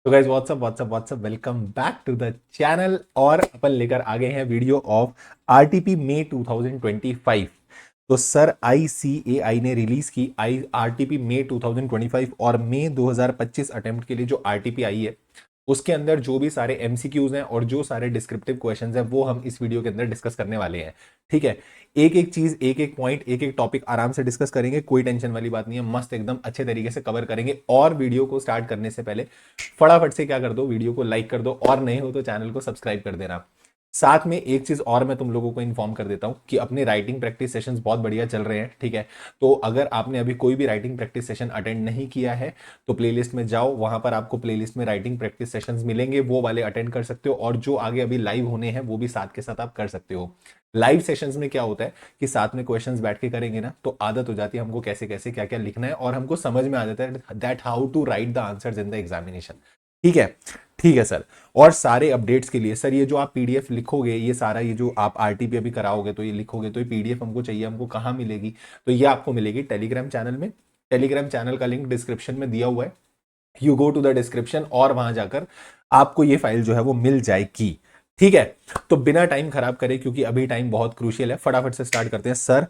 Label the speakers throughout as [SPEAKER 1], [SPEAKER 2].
[SPEAKER 1] तो guys what's up welcome back to the channel. और अपन लेकर आ गए हैं वीडियो ऑफ आरटीपी मई 2025। तो सर आईसीएआई ने रिलीज की आई आरटीपी मई 2025 और मई 2025 अटेम्प्ट के लिए जो आरटीपी आई है उसके अंदर जो भी सारे एमसीक्यूज हैं और जो सारे डिस्क्रिप्टिव क्वेश्चंस हैं वो हम इस वीडियो के अंदर डिस्कस करने वाले हैं। ठीक है, एक एक चीज, एक एक पॉइंट, एक एक टॉपिक आराम से डिस्कस करेंगे, कोई टेंशन वाली बात नहीं है, मस्त एकदम अच्छे तरीके से कवर करेंगे। और वीडियो को स्टार्ट करने से पहले फटाफट से क्या कर दो, वीडियो को लाइक कर दो और नए हो तो चैनल को सब्सक्राइब कर देना। साथ में एक चीज और मैं तुम लोगों को इन्फॉर्म कर देता हूं कि अपने राइटिंग प्रैक्टिस सेशंस बहुत बढ़िया चल रहे हैं। ठीक है, तो अगर आपने अभी कोई भी राइटिंग प्रैक्टिस सेशन अटेंड नहीं किया है तो प्लेलिस्ट में जाओ, वहां पर आपको प्लेलिस्ट में राइटिंग प्रैक्टिस सेशंस मिलेंगे, वो वाले अटेंड कर सकते हो। और जो आगे अभी लाइव होने हैं वो भी साथ के साथ आप कर सकते हो। लाइव सेशंस में क्या होता है कि साथ में क्वेश्चंस बैठ के करेंगे ना तो आदत हो जाती है हमको कैसे कैसे क्या क्या लिखना है और हमको समझ में आ जाता है that how to write the answers in the examination. ठीक है, ठीक है सर। और सारे अपडेट्स के लिए सर ये जो आप पीडीएफ लिखोगे, ये सारा ये जो आप आरटीपी अभी कराओगे तो ये लिखोगे तो ये पीडीएफ हमको चाहिए, हमको कहाँ मिलेगी? तो ये आपको मिलेगी टेलीग्राम चैनल में। टेलीग्राम चैनल का लिंक डिस्क्रिप्शन में दिया हुआ है, you go to the description और वहां जाकर आपको ये फाइल जो है वो मिल जाएगी। ठीक है, तो बिना टाइम खराब करे, क्योंकि अभी टाइम बहुत क्रूशियल है, फटाफट से स्टार्ट करते हैं। सर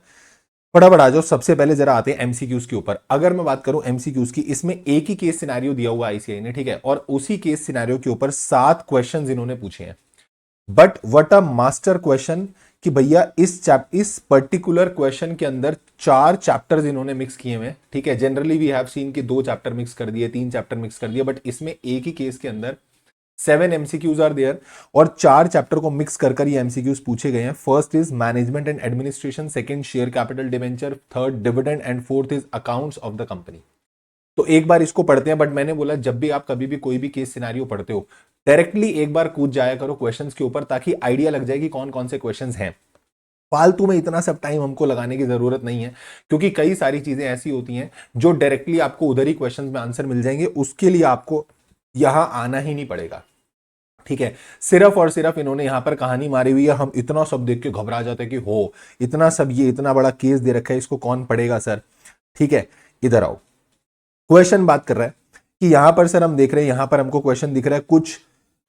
[SPEAKER 1] फटाफट आ जाओ। सबसे पहले जरा आते हैं एमसीक्यूज के ऊपर। अगर मैं बात करूं एमसीक्यूज की, इसमें एक ही केस सिनेरियो दिया हुआ आईसीआई ने, ठीक है, और उसी केस सिनेरियो के ऊपर 7 क्वेश्चंस इन्होंने पूछे हैं। But what a master question कि भैया इस पर्टिकुलर क्वेश्चन के अंदर 4 चैप्टर्स इन्होंने मिक्स किए हुए हैं। ठीक है, जनरली वी हैव सीन कि 2 चैप्टर मिक्स कर दिए, 3 चैप्टर मिक्स कर दिए, बट इसमें एक ही केस के अंदर 7 MCQs आर देयर और 4 चैप्टर को मिक्स कर ये एमसीक्यूज पूछे गए हैं। First is management and administration, second share capital debenture, third dividend and fourth is accounts of the company. तो एक बार इसको पढ़ते हैं, बट मैंने बोला जब भी आप कभी भी कोई भी केस सिनेरियो पढ़ते हो डायरेक्टली एक बार कूद जाया करो क्वेश्चंस के ऊपर, ताकि आइडिया लग जाए कि कौन कौन से क्वेश्चंस हैं। फालतू में इतना सब टाइम हमको लगाने की जरूरत नहीं है, क्योंकि कई सारी चीजें ऐसी होती हैं जो डायरेक्टली आपको उधर ही क्वेश्चंस में आंसर मिल जाएंगे, उसके लिए आपको यहां आना ही नहीं पड़ेगा। ठीक है, सिर्फ और सिर्फ इन्होंने यहां पर कहानी मारी हुई है। हम इतना सब देख के घबरा जाते हैं कि हो इतना सब, ये इतना बड़ा केस दे रखा है, इसको कौन पढ़ेगा सर? ठीक है, इधर आओ। क्वेश्चन बात कर रहा है कि यहां पर सर हम देख रहे हैं, यहां पर हमको क्वेश्चन दिख रहा है, कुछ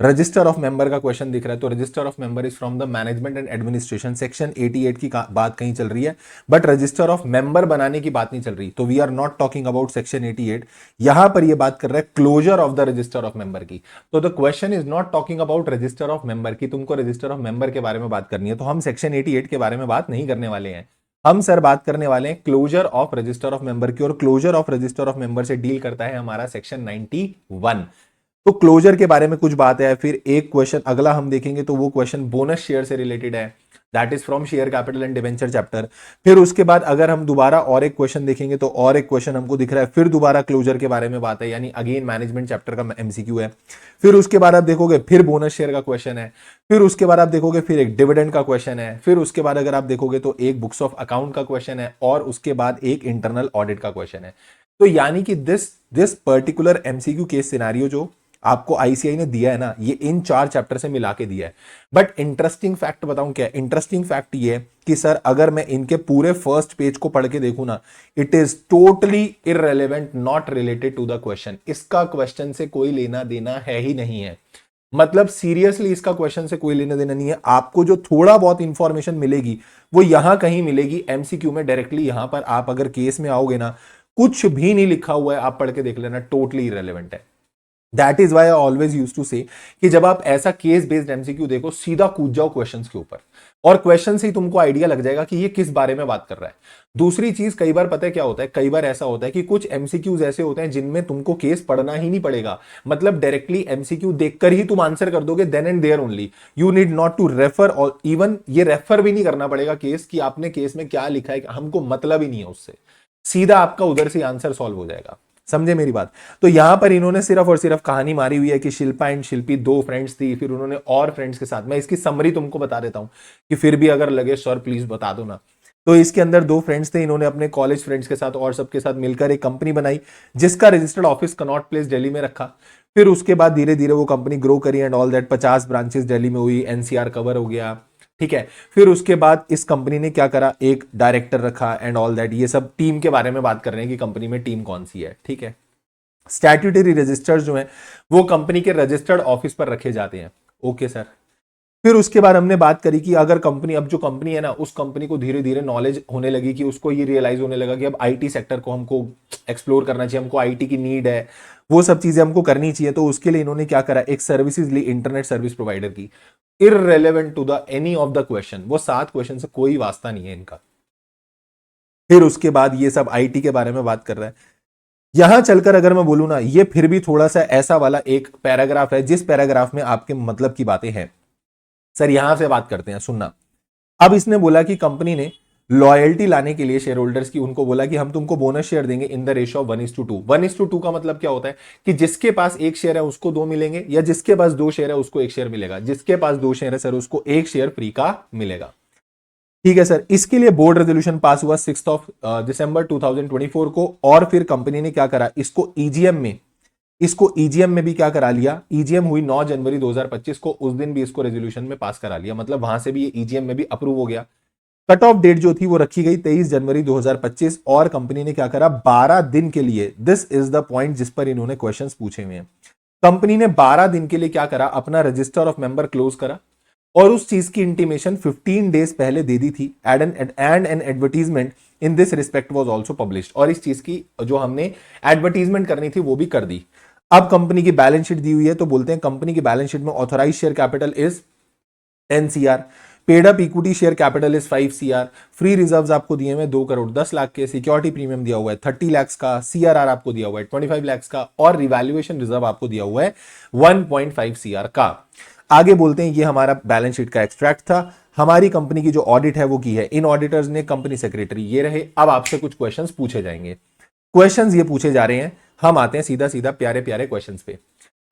[SPEAKER 1] रजिस्टर ऑफ मेंबर का क्वेश्चन दिख रहा है। तो register of member is from the management and administration, section 88 की बात कहीं चल रही है, बट रजिस्टर ऑफ मेंबर बनाने की बात नहीं चल रही। तो we are not talking about section 88। यहां पर ये बात कर रहा है closure of the register of member की। तो the question is not talking about register of member की, तुमको रजिस्टर ऑफ मेंबर के बारे में बात करनी है, तो हम सेक्शन 88 के बारे में बात नहीं करने वाले हैं। हम सर बात करने वाले हैं closure of register of member की, और closure of register of member से डील करता है हमारा सेक्शन 91। तो क्लोजर के बारे में कुछ बात है। फिर एक क्वेश्चन अगला हम देखेंगे तो वो क्वेश्चन बोनस शेयर से रिलेटेड है, that is from share capital and debenture chapter. फिर उसके बाद अगर हम दोबारा और एक क्वेश्चन देखेंगे तो और एक क्वेश्चन हमको दिख रहा है, फिर दोबारा क्लोजर के बारे में बात है, यानी अगेन मैनेजमेंट चैप्टर का एमसीक्यू है। फिर उसके बाद आप देखोगे फिर बोनस शेयर का क्वेश्चन है। फिर उसके बाद आप देखोगे फिर एक डिविडेंड का क्वेश्चन है। फिर उसके बाद अगर आप देखोगे तो एक बुक्स ऑफ अकाउंट का क्वेश्चन है, और उसके बाद एक इंटरनल ऑडिट का क्वेश्चन है। तो यानी कि this particular MCQ case scenario जो आपको आईसीआई ने दिया है ना, ये इन 4 चैप्टर से मिला के दिया है। बट इंटरेस्टिंग फैक्ट बताऊं क्या है? इंटरेस्टिंग फैक्ट ये कि सर अगर मैं इनके पूरे फर्स्ट पेज को पढ़ के देखूं ना, it is totally irrelevant, not related to the question. इसका क्वेश्चन से कोई लेना देना है ही नहीं है। मतलब सीरियसली इसका क्वेश्चन से कोई लेना देना नहीं है। आपको जो थोड़ा बहुत इंफॉर्मेशन मिलेगी वो यहां कहीं मिलेगी एमसीक्यू में डायरेक्टली। यहां पर आप अगर केस में आओगे ना, कुछ भी नहीं लिखा हुआ है, आप पढ़ के देख लेना, टोटली इररेलेवेंट है। That is why I always use to say कि जब आप ऐसा केस बेस्ड एमसीक्यू देखो, सीधा कूद जाओ क्वेश्चंस के ऊपर, और क्वेश्चन से ही तुमको आइडिया लग जाएगा कि ये किस बारे में बात कर रहा है। दूसरी चीज, कई बार पता है क्या होता है, कई बार ऐसा होता है कि कुछ एमसीक्यूज ऐसे होते हैं जिनमें तुमको केस पढ़ना ही नहीं पड़ेगा। मतलब डायरेक्टली एमसीक्यू देखकर ही तुम आंसर कर दोगे, then and there only. You need not to refer, और इवन ये रेफर भी नहीं करना पड़ेगा केस कि आपने केस में क्या लिखा है, हमको मतलब ही नहीं है उससे। सीधा आपका उधर से आंसर सॉल्व हो जाएगा। समझे मेरी बात? तो यहां पर इन्होंने सिर्फ और सिर्फ कहानी मारी हुई है कि शिल्पा एंड शिल्पी 2 फ्रेंड्स थी, फिर उन्होंने और फ्रेंड्स के साथ, मैं इसकी समरी तुमको बता देता हूं कि फिर भी अगर लगे सर प्लीज बता दो ना। तो इसके अंदर 2 फ्रेंड्स थे, इन्होंने अपने कॉलेज फ्रेंड्स के साथ और सबके साथ मिलकर एक कंपनी बनाई जिसका registered office Connaught place Delhi में रखा। फिर उसके बाद धीरे धीरे वो कंपनी ग्रो करी and all that, 50 branches Delhi में हुई, एनसीआर कवर हो गया। ठीक है, फिर उसके बाद इस कंपनी ने क्या करा, एक डायरेक्टर रखा एंड ऑल दैट। ये सब टीम के बारे में बात कर रहे हैं कि कंपनी में टीम कौन सी है। ठीक है, स्टैट्यूटरी रजिस्टर्स जो हैं वो कंपनी के रजिस्टर्ड ऑफिस पर रखे जाते हैं। Okay sir. फिर उसके बाद हमने बात करी कि अगर कंपनी, अब जो कंपनी है ना, उस कंपनी को धीरे धीरे नॉलेज होने लगी कि उसको ये रियलाइज होने लगा कि अब आईटी सेक्टर को हमको एक्सप्लोर करना चाहिए, हमको आईटी की नीड है, वो सब चीजें हमको करनी चाहिए। तो उसके लिए इन्होंने क्या करा, एक सर्विसेज ली इंटरनेट सर्विस प्रोवाइडर की, irrelevant to the any of the question, वो 7 क्वेश्चन से कोई वास्ता नहीं है इनका। फिर उसके बाद ये सब आईटी के बारे में बात कर रहा है। यहां चलकर अगर मैं बोलूं ना, ये फिर भी थोड़ा सा ऐसा वाला एक पैराग्राफ है जिस पैराग्राफ में आपके मतलब की बातें हैं। सर यहां से बात करते हैं, सुनना। अब इसने बोला कि कंपनी ने लॉयल्टी लाने के लिए शेयर होल्डर्स की, उनको बोला कि हम तुमको बोनस शेयर देंगे इन द रेशियो ऑफ 1:2। 1:2 का मतलब क्या होता है कि जिसके पास एक शेयर है उसको 2 मिलेंगे, या जिसके पास 2 शेयर है उसको 1 शेयर मिलेगा। जिसके पास 2 शेयर है सर उसको 1 शेयर फ्री का मिलेगा। ठीक है सर। इसके लिए बोर्ड रेजोल्यूशन पास हुआ 6 दिसंबर 2024 को, और फिर कंपनी ने क्या करा, इसको ईजीएम में भी क्या करा लिया, ईजीएम हुई 9 जनवरी 2025 को, उस दिन भी इसको रेजोल्यूशन में पास करा लिया, मतलब वहां से भी ये ईजीएम में भी अप्रूव हो गया। कट ऑफ डेट जो थी वो रखी गई 23 जनवरी 2025, और कंपनी ने क्या करा, 12 दिन के लिए, दिस इज द पॉइंट जिस पर इन्होंने क्वेश्चंस पूछे हुए हैं, कंपनी ने 12 दिन के लिए क्या करा, अपना रजिस्टर ऑफ मेंबर क्लोज करा, और उस चीज की इंटीमेशन 15 डेज पहले दे दी थी, and N advertisement in this respect was also published, और इस चीज की जो हमने एडवर्टीजमेंट करनी थी वो भी कर दी। अब कंपनी की बैलेंस शीट दी हुई है, तो बोलते हैं कंपनी की बैलेंस शीट में authorise share capital is 10 CR, paid up equity share capital is 5 CR, free reserves आपको दिए हुए 2 करोड़ 10 लाख के, सिक्योरिटी प्रीमियम दिया हुआ है 30 लाख का, CRR आपको दिया हुआ है 25 लाख का, और रिवैल्यूएशन रिजर्व आपको दिया हुआ है 1.5 CR का। आगे बोलते हैं ये हमारा बैलेंस शीट का एक्सट्रैक्ट था। हमारी कंपनी की जो ऑडिट है वो की है इन ऑडिटर्स ने, कंपनी सेक्रेटरी ये रहे। अब आपसे कुछ क्वेश्चंस पूछे जाएंगे, क्वेश्चंस ये पूछे जा रहे हैं। हम आते हैं सीधा सीधा प्यारे प्यारे क्वेश्चंस पे।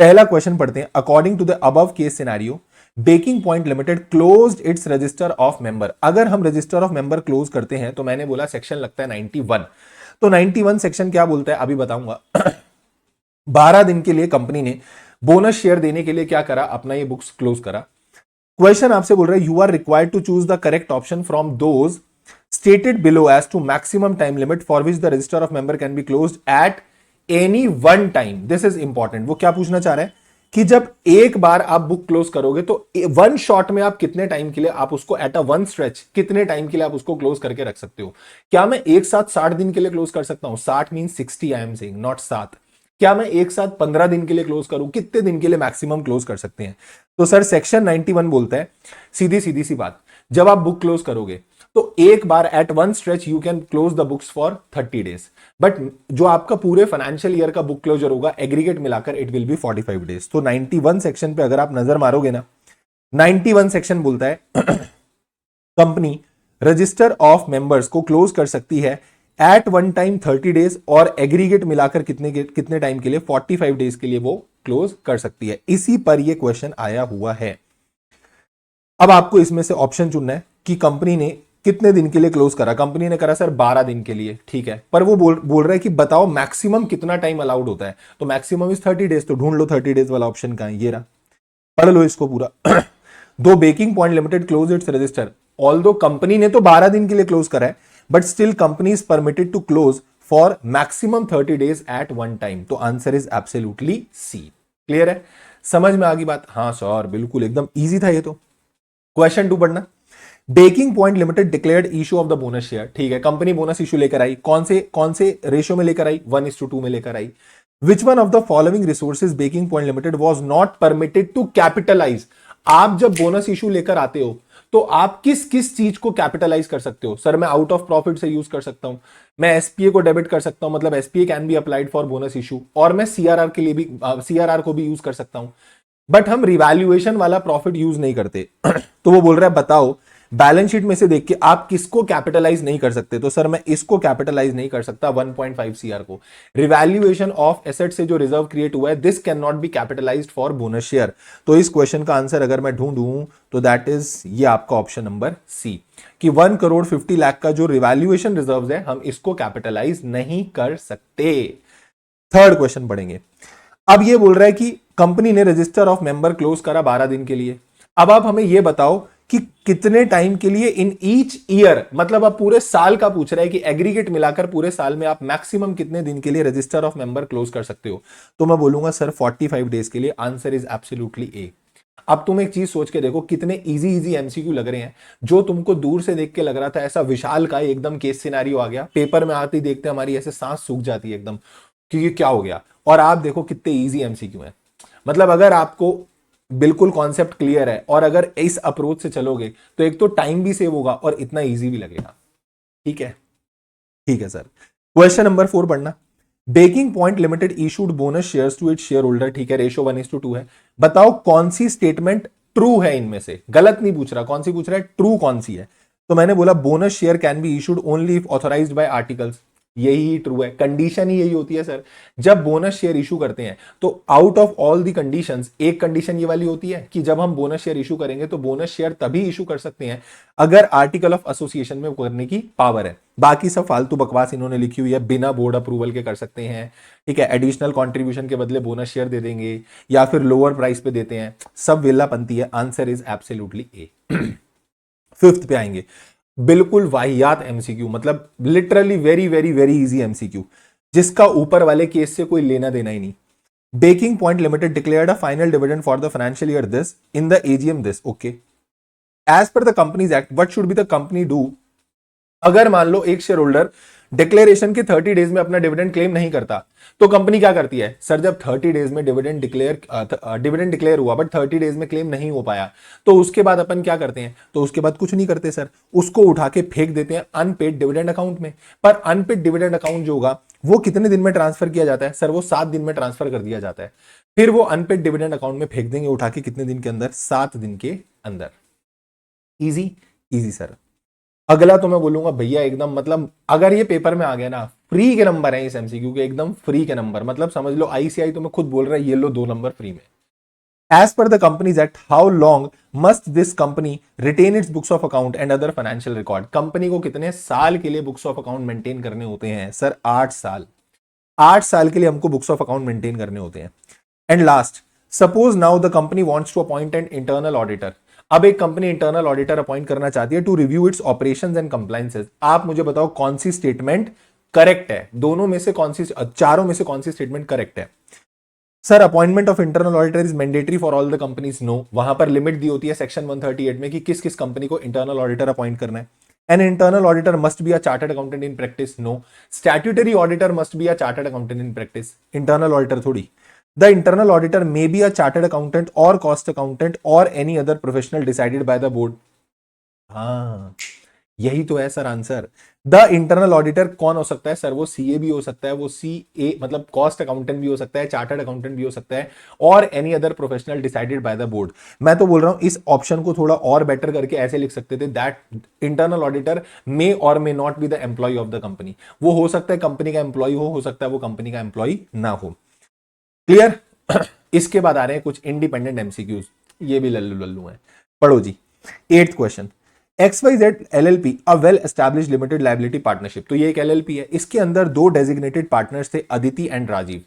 [SPEAKER 1] पहला क्वेश्चन पढ़ते हैं। According to the above case scenario, Baking point Limited closed its register of member. अगर हम रजिस्टर ऑफ मेंबर क्लोज करते हैं तो मैंने बोला सेक्शन लगता है 91, तो 91 सेक्शन क्या बोलता है अभी बताऊंगा। 12 दिन के लिए कंपनी ने बोनस शेयर देने के लिए क्या करा, अपना ये बुक्स क्लोज करा। क्वेश्चन आपसे बोल रहा है, you are required to choose the correct option from those stated below as to maximum time limit for which the register of member can be closed at any one time. This is important. वो क्या पूछना चाह रहा है कि जब एक बार आप बुक क्लोज करोगे तो वन शॉट में आप कितने टाइम के लिए आप उसको एट अ वन स्ट्रेच कितने टाइम के लिए आप उसको क्लोज करके रख सकते हो। क्या मैं एक साथ 60 दिन के लिए क्लोज कर सकता हूं? 60 mean 60, I am saying, not 7। क्या मैं एक साथ 15 दिन के लिए क्लोज करूं? कितने दिन के लिए मैक्सिमम क्लोज कर सकते हैं? तो सर सेक्शन 91 बोलता है, सीधी सीधी सी बात, जब आप बुक क्लोज करोगे तो एक बार at one stretch you can close the books for 30 days, but जो आपका पूरे फाइनेंशियल ईयर का बुक क्लोजर होगा एग्रीगेट मिलाकर इट विल बी 45 डेज। तो 91 सेक्शन पे अगर आप नजर मारोगे ना, 91 सेक्शन बोलता है कंपनी रजिस्टर ऑफ मेंबर्स को क्लोज कर सकती है एट वन टाइम 30 डेज, और एग्रीगेट मिलाकर कितने टाइम के लिए, 45 डेज के लिए वो क्लोज कर सकती है। इसी पर ये क्वेश्चन आया हुआ है। अब आपको इसमें से ऑप्शन चुनना है कि कंपनी ने कितने दिन के लिए क्लोज करा। कंपनी ने करा सर 12 दिन के लिए, ठीक है, पर वो बोल रहा है कि बताओ मैक्सिमम कितना टाइम अलाउड होता है, तो मैक्सिमम इज 30 डेज, तो ढूंढ लो 30 डेज वाला ऑप्शन कहां है, ये रहा, पढ़ लो इसको पूरा। दो baking point limited close its register, although company ने तो 12 दिन के लिए क्लोज करा है, but still company is permitted to close for maximum 30 days at one time, तो answer is absolutely C. Clear है, समझ में आ गई बात? हाँ सर बिल्कुल, एकदम ईजी था ये तो। क्वेश्चन 2 पढ़ना। Baking point Limited declared issue of the bonus share, ठीक है, कंपनी बोनस इशू लेकर आई, कौन से रेशियो में लेकर आई, 1:2 में लेकर आई। Which one of the following resources baking point limited was not permitted to capitalise. आप जब बोनस इशू लेकर आते हो तो आप किस किस चीज को कैपिटलाइज कर सकते हो? सर मैं आउट ऑफ प्रॉफिट से यूज कर सकता हूं, मैं एसपीए को डेबिट कर सकता हूं, मतलब SPA can be applied for bonus issue, और मैं सीआरआर के लिए भी सीआरआर को भी यूज कर सकता हूं, बट हम रिवैल्यूएशन वाला प्रॉफिट यूज नहीं करते। तो वो बोल रहा है बताओ बैलेंस शीट में से देख के आप किसको कैपिटलाइज नहीं कर सकते, तो सर मैं इसको कैपिटलाइज नहीं कर सकता 1.5 सीआर को। रिवैल्यूएशन ऑफ एसेट से जो रिजर्व क्रिएट हुआ है this can not be capitalised for bonus share. तो इस क्वेश्चन का आंसर अगर मैं ढूंढूं तो दैट इज ये आपका ऑप्शन नंबर सी, कि 1 करोड़ 50 लाख का जो रिवैल्यूएशन रिजर्व है हम इसको कैपिटलाइज नहीं कर सकते। थर्ड क्वेश्चन पढ़ेंगे। अब ये बोल रहा है कि कंपनी ने रजिस्टर ऑफ मेंबर क्लोज करा 12 दिन के लिए। अब आप हमें यह बताओ कि कितने टाइम के लिए इन ईच ईयर, मतलब आप पूरे साल का पूछ रहे हैं कि एग्रीगेट मिलाकर पूरे साल में आप मैक्सिमम कितने दिन के लिए रजिस्टर ऑफ मेंबर क्लोज कर सकते हो। तो मैं बोलूंगा सर 45 डेज के लिए। आंसर इज एब्सोल्युटली ए। अब तुम एक चीज सोच के देखो कितने इजी इजी एमसीक्यू लग रहे हैं। जो तुमको दूर से देख के लग रहा था ऐसा विशाल का एकदम केस सिनारियो आ गया, पेपर में आते ही देखते हमारी ऐसे सांस सूख जाती है एकदम कि ये क्या हो गया। और आप देखो कितने इजी एमसीक्यू हैं। मतलब अगर आपको बिल्कुल कॉन्सेप्ट क्लियर है और अगर इस अप्रोच से चलोगे तो एक तो टाइम भी सेव होगा और इतना इजी भी लगेगा। ठीक है, ठीक है सर। क्वेश्चन नंबर 4 पढ़ना। Baking point Limited issued bonus shares to its shareholder. ठीक है, रेशो 1:2 है। बताओ कौन सी स्टेटमेंट ट्रू है इनमें से। गलत नहीं पूछ रहा, कौन सी पूछ रहा है, ट्रू कौन सी है। तो मैंने बोला bonus share can be issued only if authorised bye articles. यही ट्रू है, कंडीशन ही यही होती है सर। जब बोनस शेयर इशू करते हैं तो out of all the conditions एक कंडीशन ये वाली होती है कि जब हम बोनस शेयर इशू करेंगे तो बोनस शेयर तभी इशू कर सकते हैं अगर आर्टिकल ऑफ एसोसिएशन में करने की पावर है। बाकी सब फालतू बकवास इन्होंने लिखी हुई है, बिना बोर्ड अप्रूवल के कर सकते हैं। ठीक है, एडिशनल कंट्रीब्यूशन के बदले बोनस शेयर दे देंगे या फिर लोअर प्राइस पे देते हैं, सब वेलापंती है। Answer is absolutely A. Fifth पे आएंगे, बिल्कुल वाहियात एमसीक्यू, मतलब literally very very very easy MCQ, जिसका ऊपर वाले केस से कोई लेना देना ही नहीं। Baking point Limited declared a final dividend for the financial year this in the AGM this. Okay, as per the Companies Act what should be the company do. अगर मान लो एक शेयर होल्डर डिक्लेरेशन के 30 days में अपना dividend claim नहीं करता तो company क्या करती है। सर जब 30 डेज में डिविडेंड डिक्लेयर हुआ बट 30 डेज में क्लेम नहीं हो पाया तो उसके बाद अपन क्या करते हैं। तो उसके बाद कुछ नहीं करते सर, उसको उठा के फेंक देते हैं अनपेड डिविडेंड अकाउंट में। पर अनपेड डिविडेंड अकाउंट जो होगा वो कितने दिन में ट्रांसफर किया जाता है। सर वो 7 दिन में ट्रांसफर कर दिया जाता है। फिर वो अनपेड डिविडेंड अकाउंट में फेंक देंगे उठा के, कितने दिन के अंदर, 7 दिन के अंदर। Easy easy sir. अगला तो मैं बोलूंगा भैया एकदम, मतलब अगर ये पेपर में आ गया ना, फ्री के नंबर है इस एमसीक्यू के, एकदम फ्री के नंबर। मतलब समझ लो आईसीआई तो मैं खुद बोल रहा है ये लो 2 नंबर फ्री में। As per the Companies Act how long must this company retain its books of account and other financial record. Company को कितने साल के लिए बुक्स ऑफ अकाउंट मेंटेन करने होते हैं। सर 8 साल। 8 साल के लिए हमको बुक्स ऑफ अकाउंट मेंटेन करने होते हैं। And last, suppose now the company wants to appoint an internal auditor. अब एक कंपनी इंटरनल ऑडिटर अपॉइंट करना चाहती है to review its operations and compliances. आप मुझे बताओ कौन सी स्टेटमेंट करेक्ट है, दोनों में से कौन सी, चारों में से कौन सी स्टेटमेंट करेक्ट है। Sir appointment of internal auditor is mandatory for all the companies. No, वहां पर लिमिट दी होती है सेक्शन 138 में कि किस किस कंपनी को इंटरनल ऑडिटर अपॉइंट करना है। An internal auditor must be a chartered accountant in practice. No, statutory auditor must be a chartered accountant in practice, internal auditor थोड़ी। The internal auditor may be a chartered accountant और cost accountant और any other professional decided by the board. हाँ, यही तो है sir answer. The internal auditor कौन हो सकता है सर, वो सीए भी हो सकता है, वो सीए मतलब कॉस्ट अकाउंटेंट भी हो सकता है, चार्टर्ड अकाउंटेंट भी हो सकता है, और any other professional decided by the board. मैं तो बोल रहा हूं इस ऑप्शन को थोड़ा और बेटर करके ऐसे लिख सकते थे, that internal auditor may or may not be the employ of the company. वो हो सकता है कंपनी का एम्प्लॉय हो सकता है वो कंपनी का एम्प्लॉय ना हो। क्लियर। इसके बाद आ रहे हैं कुछ इंडिपेंडेंट एमसीक्यूज, ये भी लल्लू लल्लू है। पढ़ो जी। 8th question, XYZ LLP a well established limited liability partnership. तो ये एक LLP है, इसके अंदर 2 डेजिग्नेटेड पार्टनर्स थे, अदिति एंड राजीव।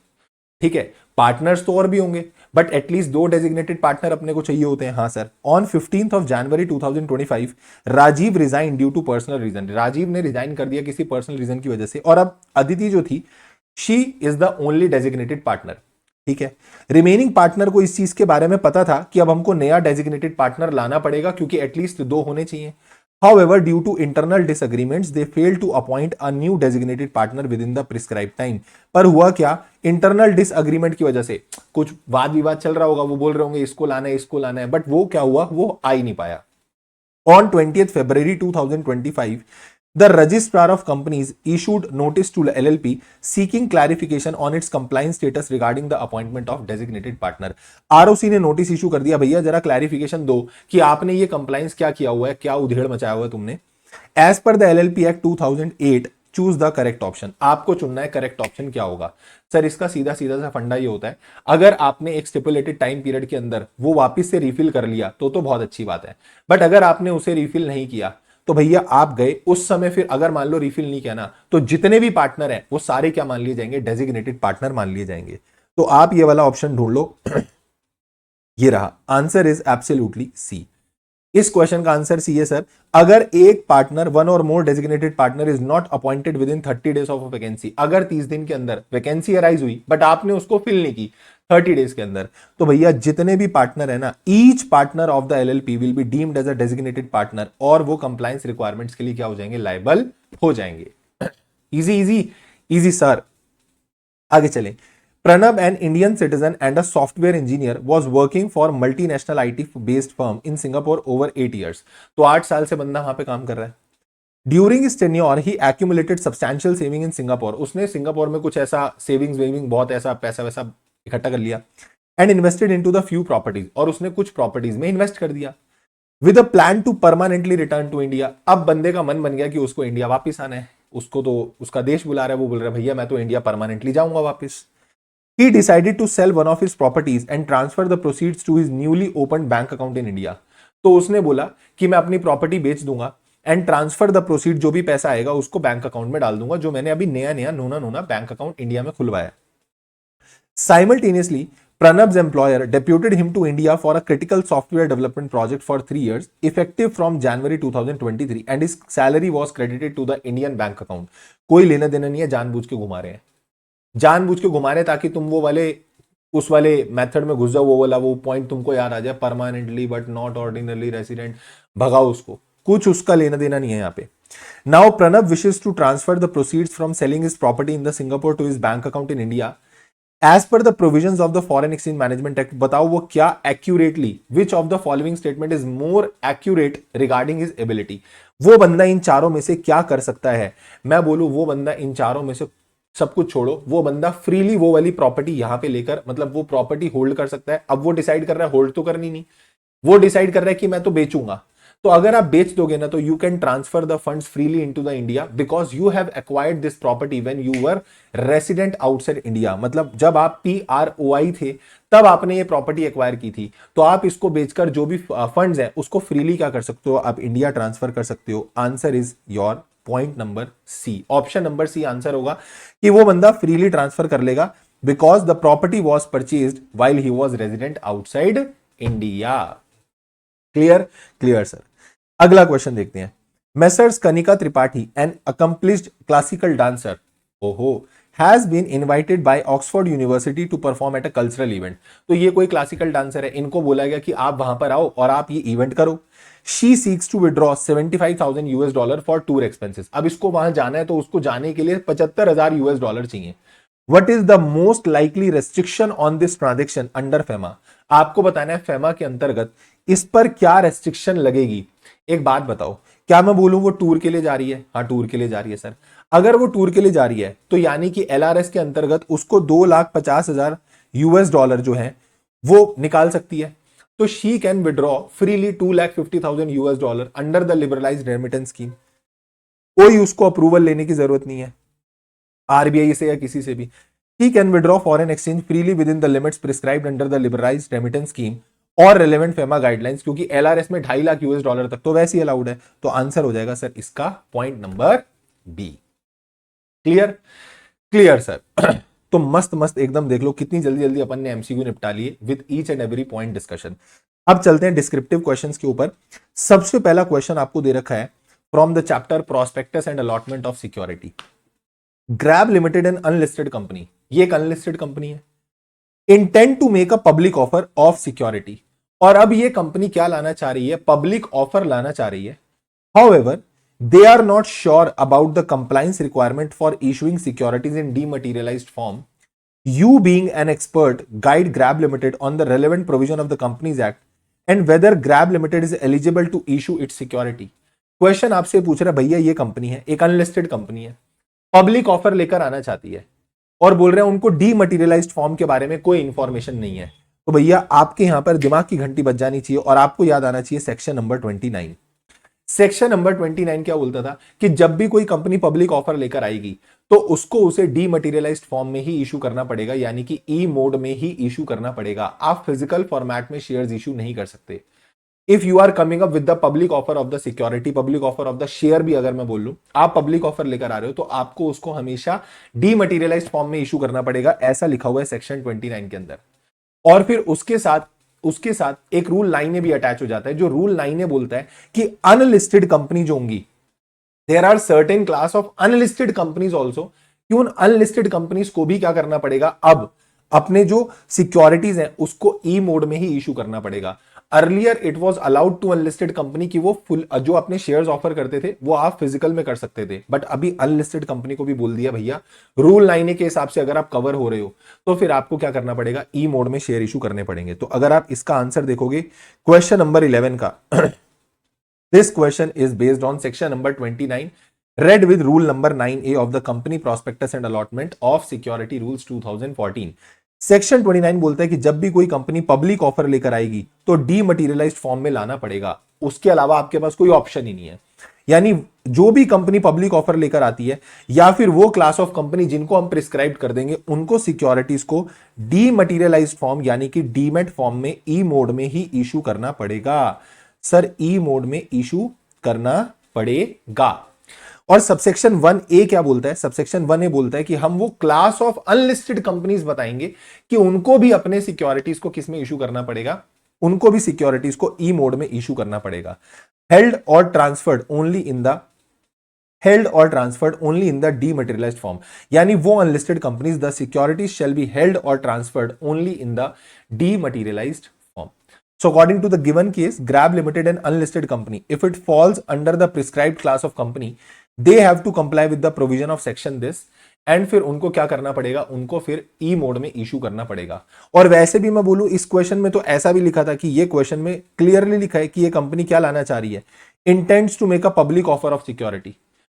[SPEAKER 1] ठीक है, पार्टनर्स तो और भी होंगे बट एटलीस्ट 2 डेजिग्नेटेड पार्टनर अपने को चाहिए होते हैं। हाँ sir. On 15th of January 2025 Rajiv resign due to personal reason. Rajiv ने रिजाइन कर दिया किसी पर्सनल रीजन की वजह से, और अब अदिति जो थी she is the only designated partner. ठीक है, रिमेनिंग पार्टनर को इस चीज के बारे में पता था कि अब हमको नया डेजिग्नेटेड पार्टनर लाना पड़ेगा क्योंकि एटलीस्ट 2 होने चाहिए। However, due to internal disagreements, they failed to appoint a new designated partner within the prescribed time. पर हुआ क्या, इंटरनल डिसएग्रीमेंट की वजह से कुछ वाद विवाद चल रहा होगा, वो बोल रहे होंगे इसको लाना है इसको लाना है, बट वो क्या हुआ, वो आ ही नहीं पाया। On 20th February 2025, the Registrar of Companies issued notice to LLP seeking clarification on its compliance status regarding the appointment of designated partner. ROC ने नोटिस इशू कर दिया, भैया जरा क्लैरिफिकेशन दो कि आपने ये कंप्लाइंस क्या किया हुआ है, क्या उधेड़ मचाया हुआ है तुमने। As per the LLP Act 2008 choose the correct option. आपको चुनना है करेक्ट ऑप्शन क्या होगा। सर इसका सीधा सीधा सा फंडा ये होता है, अगर आपने एक स्टिपुलेटेड टाइम पीरियड के अंदर वो वापस से रिफिल कर लिया तो बहुत अच्छी बात है, बट अगर आपने उसे रिफिल नहीं किया तो भैया आप गए उस समय, फिर अगर मान लो रिफिल नहीं किया ना तो जितने भी पार्टनर हैं वो सारे क्या मान लिए जाएंगे, डेजिग्नेटेड पार्टनर मान लिए जाएंगे। तो आप ये वाला ऑप्शन ढूंढ लो। ये रहा, आंसर इज एब्सोल्युटली सी। इस क्वेश्चन का आंसर सी है सर। अगर एक पार्टनर, वन और more designated partner is not appointed within 30 days of vacancy, अगर 30 दिन के अंदर वैकेंसी अराइज हुई बट आपने उसको फिल नहीं की 30 डेज के अंदर, तो भैया जितने भी पार्टनर है ना, each partner of the LLP will be deemed as a designated partner, और वो कंप्लायंस रिक्वायरमेंट्स के लिए क्या हो जाएंगे, लायबल हो जाएंगे। Easy easy easy sir. आगे चलें। Pranab, an Indian citizen and a software engineer, was working for multinational IT-based firm in Singapore over 8 years. तो 8 साल से बंदा वहां पे काम कर रहा है। During his tenure, he accumulated substantial saving in Singapore. उसने सिंगापुर में कुछ ऐसा सेविंग्स वेविंग, बहुत ऐसा पैसा वैसा इकट्ठा कर लिया, and invested into the few properties, और उसने कुछ प्रॉपर्टीज में इन्वेस्ट कर दिया, with a plan to permanently return to India. अब बंदे का मन बन गया कि उसको इंडिया वापस आना है, उसको तो उसका देश बुला रहा है, वो बोल रहा है भैया मैं तो इंडिया परमानेंटली जाऊंगा वापस। He decided to sell one of his properties and transfer the proceeds to his newly opened bank account in India. तो उसने बोला कि मैं अपनी प्रॉपर्टी बेच दूंगा एंड ट्रांसफर द प्रोसीड, जो भी पैसा आएगा उसको बैंक अकाउंट में डाल दूंगा, जो मैंने अभी नया नया नोना नोना बैंक अकाउंट इंडिया में खुलवाया। Simultaneously, Pranab's employer deputed him to India for a critical software development project for 3 years, effective from January 2023, and his salary was credited to the Indian bank account. कोई लेना देना नहीं है, जानबूझ के घुमा रहे हैं, जानबूझ के घुमा रहे ताकि तुम वो वाले उस वाले मेथड में घुस जाओ, वो वाला वो पॉइंट तुमको याद आ जाए, permanently but not ordinarily resident, भगाओ उसको, कुछ उसका लेना देना नहीं है यहाँ पे। Now Pranab wishes to transfer the proceeds from selling his property in the Singapore to his bank account in India as per the provisions of the foreign exchange management Act. बताओ वो क्या accurately, which of the following statement is more accurate regarding his ability. वो बंदा इन चारों में से क्या कर सकता है, मैं बोलूं वो बंदा इन चारों में से सब कुछ छोड़ो, वो बंदा फ्रीली वो वाली प्रॉपर्टी यहां पे लेकर, मतलब वो प्रॉपर्टी होल्ड कर सकता है। अब वो डिसाइड कर रहा है, होल्ड तो करनी नहीं, वो डिसाइड कर रहा है कि मैं तो बेचूंगा। तो अगर आप बेच दोगे ना, तो you can transfer the funds freely into the India, because you have acquired this property when you were resident outside India. मतलब जब आप PROI थे तब आपने ये प्रॉपर्टी एक्वायर की थी, तो आप इसको बेचकर जो भी फंड्स है उसको फ्रीली क्या कर सकते हो, आप इंडिया ट्रांसफर कर सकते हो। Answer is your point number C, option number C answer होगा कि वो बंदा फ्रीली ट्रांसफर कर लेगा, because the property was purchased while he was resident outside India. Clear clear sir. अगला क्वेश्चन देखते हैं। Messrs Kanika Tripathi, an accomplished classical dancer, ओहो, has been invited by Oxford University to perform at a cultural event. तो ये कोई classical dancer है, इनको बोला गया कि आप वहां पर आओ और आप ये इवेंट करो। She seeks to withdraw $75,000 for tour expenses. अब इसको वहां जाना है तो उसको जाने के लिए $75,000 चाहिए। What is the most likely restriction on this transaction under FEMA? आपको बताना है FEMA के अंतर्गत इस पर क्या रेस्ट्रिक्शन लगेगी। एक बात बताओ, क्या मैं बोलूं वो टूर के लिए जा रही है? हाँ टूर के लिए जा रही है सर। अगर वो टूर के लिए जा रही है तो यानी कि LRS के अंतर्गत उसको $2,50,000 जो है वो निकाल सकती है। तो she can withdraw freely $2,50,000 under the liberalised remittance scheme. कोई उसको अप्रूवल लेने की जरूरत नहीं है RBI से या किसी से भी। He can withdraw foreign exchange freely with in the limits prescribed under the liberalised remittance scheme और रेलेवेंट फेमा गाइडलाइंस, क्योंकि LRS में $2.5 लाख तक तो वैसे ही अलाउड है। तो आंसर हो जाएगा सर इसका point number B. Clear clear sir. तो मस्त मस्त एकदम देख लो कितनी जल्दी जल्दी अपन ने MCQ निपटा लिए with each and every point discussion. अब चलते हैं डिस्क्रिप्टिव क्वेश्चंस के ऊपर। सबसे पहला क्वेश्चन आपको दे रखा है from the chapter prospectus and allotment of security. Grab Limited and unlisted company, ये एक अनलिस्टेड कंपनी है, intend to make a public offer of security. और अब ये कंपनी क्या लाना चाह रही है, पब्लिक ऑफर लाना चाह रही है। However they are not sure about the compliance requirement for issuing securities in dematerialized form. You being an expert, guide Grab Limited on the relevant provision of the Companies Act and whether Grab Limited is eligible to issue its security. Question आपसे पूछ रहा है भैया ये company है, एक unlisted company है, public offer लेकर आना चाहती है और बोल रहे हैं उनको डीमटेरियलाइज्ड फॉर्म के बारे में कोई इंफॉर्मेशन नहीं है। तो भैया आपके यहां पर दिमाग की घंटी बज जानी चाहिए और आपको याद आना चाहिए सेक्शन नंबर 29। सेक्शन नंबर 29 क्या बोलता था कि जब भी कोई कंपनी पब्लिक ऑफर लेकर आएगी तो उसको उसे डीमटेरियलाइज्ड फॉर्म में ही इशू करना पड़ेगा, यानी कि ई मोड में ही इशू करना पड़ेगा। आप फिजिकल फॉर्मेट में शेयर्स इशू नहीं कर सकते। If you are coming up with the public offer of the security, public offer of the share भी अगर मैं बोल लूं, आप पब्लिक ऑफर लेकर आ रहे हो तो आपको उसको हमेशा डीमटेरियलाइज्ड फॉर्म में इशू करना पड़ेगा, ऐसा लिखा हुआ है सेक्शन 29 के अंदर। और फिर उसके साथ उसके साथ एक रूल 9A भी अटैच हो जाता है, जो रूल 9A बोलता है कि अनलिस्टेड कंपनी जो होंगी, there are certain class of unlisted companies also, कि उन अनलिस्टेड कंपनीज को भी क्या करना पड़ेगा, अब अपने जो सिक्योरिटीज हैं उसको ई मोड में ही इशू करना पड़ेगा। Earlier it was allowed to unlisted company की वो फुल जो अपने शेयर्स ऑफर करते थे वो आप फिजिकल में कर सकते थे, बट अभी अनलिस्टेड कंपनी को भी बोल दिया भैया रूल 9A के हिसाब से अगर आप कवर हो रहे हो तो फिर आपको क्या करना पड़ेगा, ई मोड में शेयर इशू करने पड़ेंगे। तो अगर आप इसका आंसर देखोगे क्वेश्चन नंबर 11 का, this question is based on section number 29 read with rule number 9A of the company prospectus and allotment of security rules 2014। Section 29 बोलता है कि जब भी कोई कंपनी पब्लिक ऑफर लेकर आएगी तो डीमटेरियलाइज्ड फॉर्म में लाना पड़ेगा, उसके अलावा आपके पास कोई ऑप्शन ही नहीं है। यानी जो भी कंपनी पब्लिक ऑफर लेकर आती है या फिर वो क्लास ऑफ कंपनी जिनको हम प्रिस्क्राइब कर देंगे, उनको सिक्योरिटीज को डीमटेरियलाइज्ड फॉर्म यानी कि डीमेट फॉर्म में ई मोड में ही इशू करना पड़ेगा। सर ई मोड में इशू करना पड़ेगा। और सबसेक्शन 1A क्या बोलता है, सबसेक्शन 1A बोलता है कि हम वो क्लास ऑफ अनलिस्टेड कंपनीज बताएंगे कि उनको भी अपने सिक्योरिटीज को किस में इशू करना पड़ेगा, उनको भी सिक्योरिटीज को ई मोड में इशू करना पड़ेगा। हेल्ड और transferred only in the dematerialised form, यानी वो unlisted companies the securities shall be held और transferred only in the dematerialised form. So according to the given case, Grab Limited, an unlisted company, if it falls under the prescribed class of company, they have to comply with the provision of section this, and फिर उनको क्या करना पड़ेगा, उनको फिर ई mode में issue करना पड़ेगा। और वैसे भी मैं बोलूं इस क्वेश्चन में तो ऐसा भी लिखा था कि ये क्वेश्चन में क्लियरली लिखा है कि ये कंपनी क्या लाना चाह रही है, intends to make a public offer of security.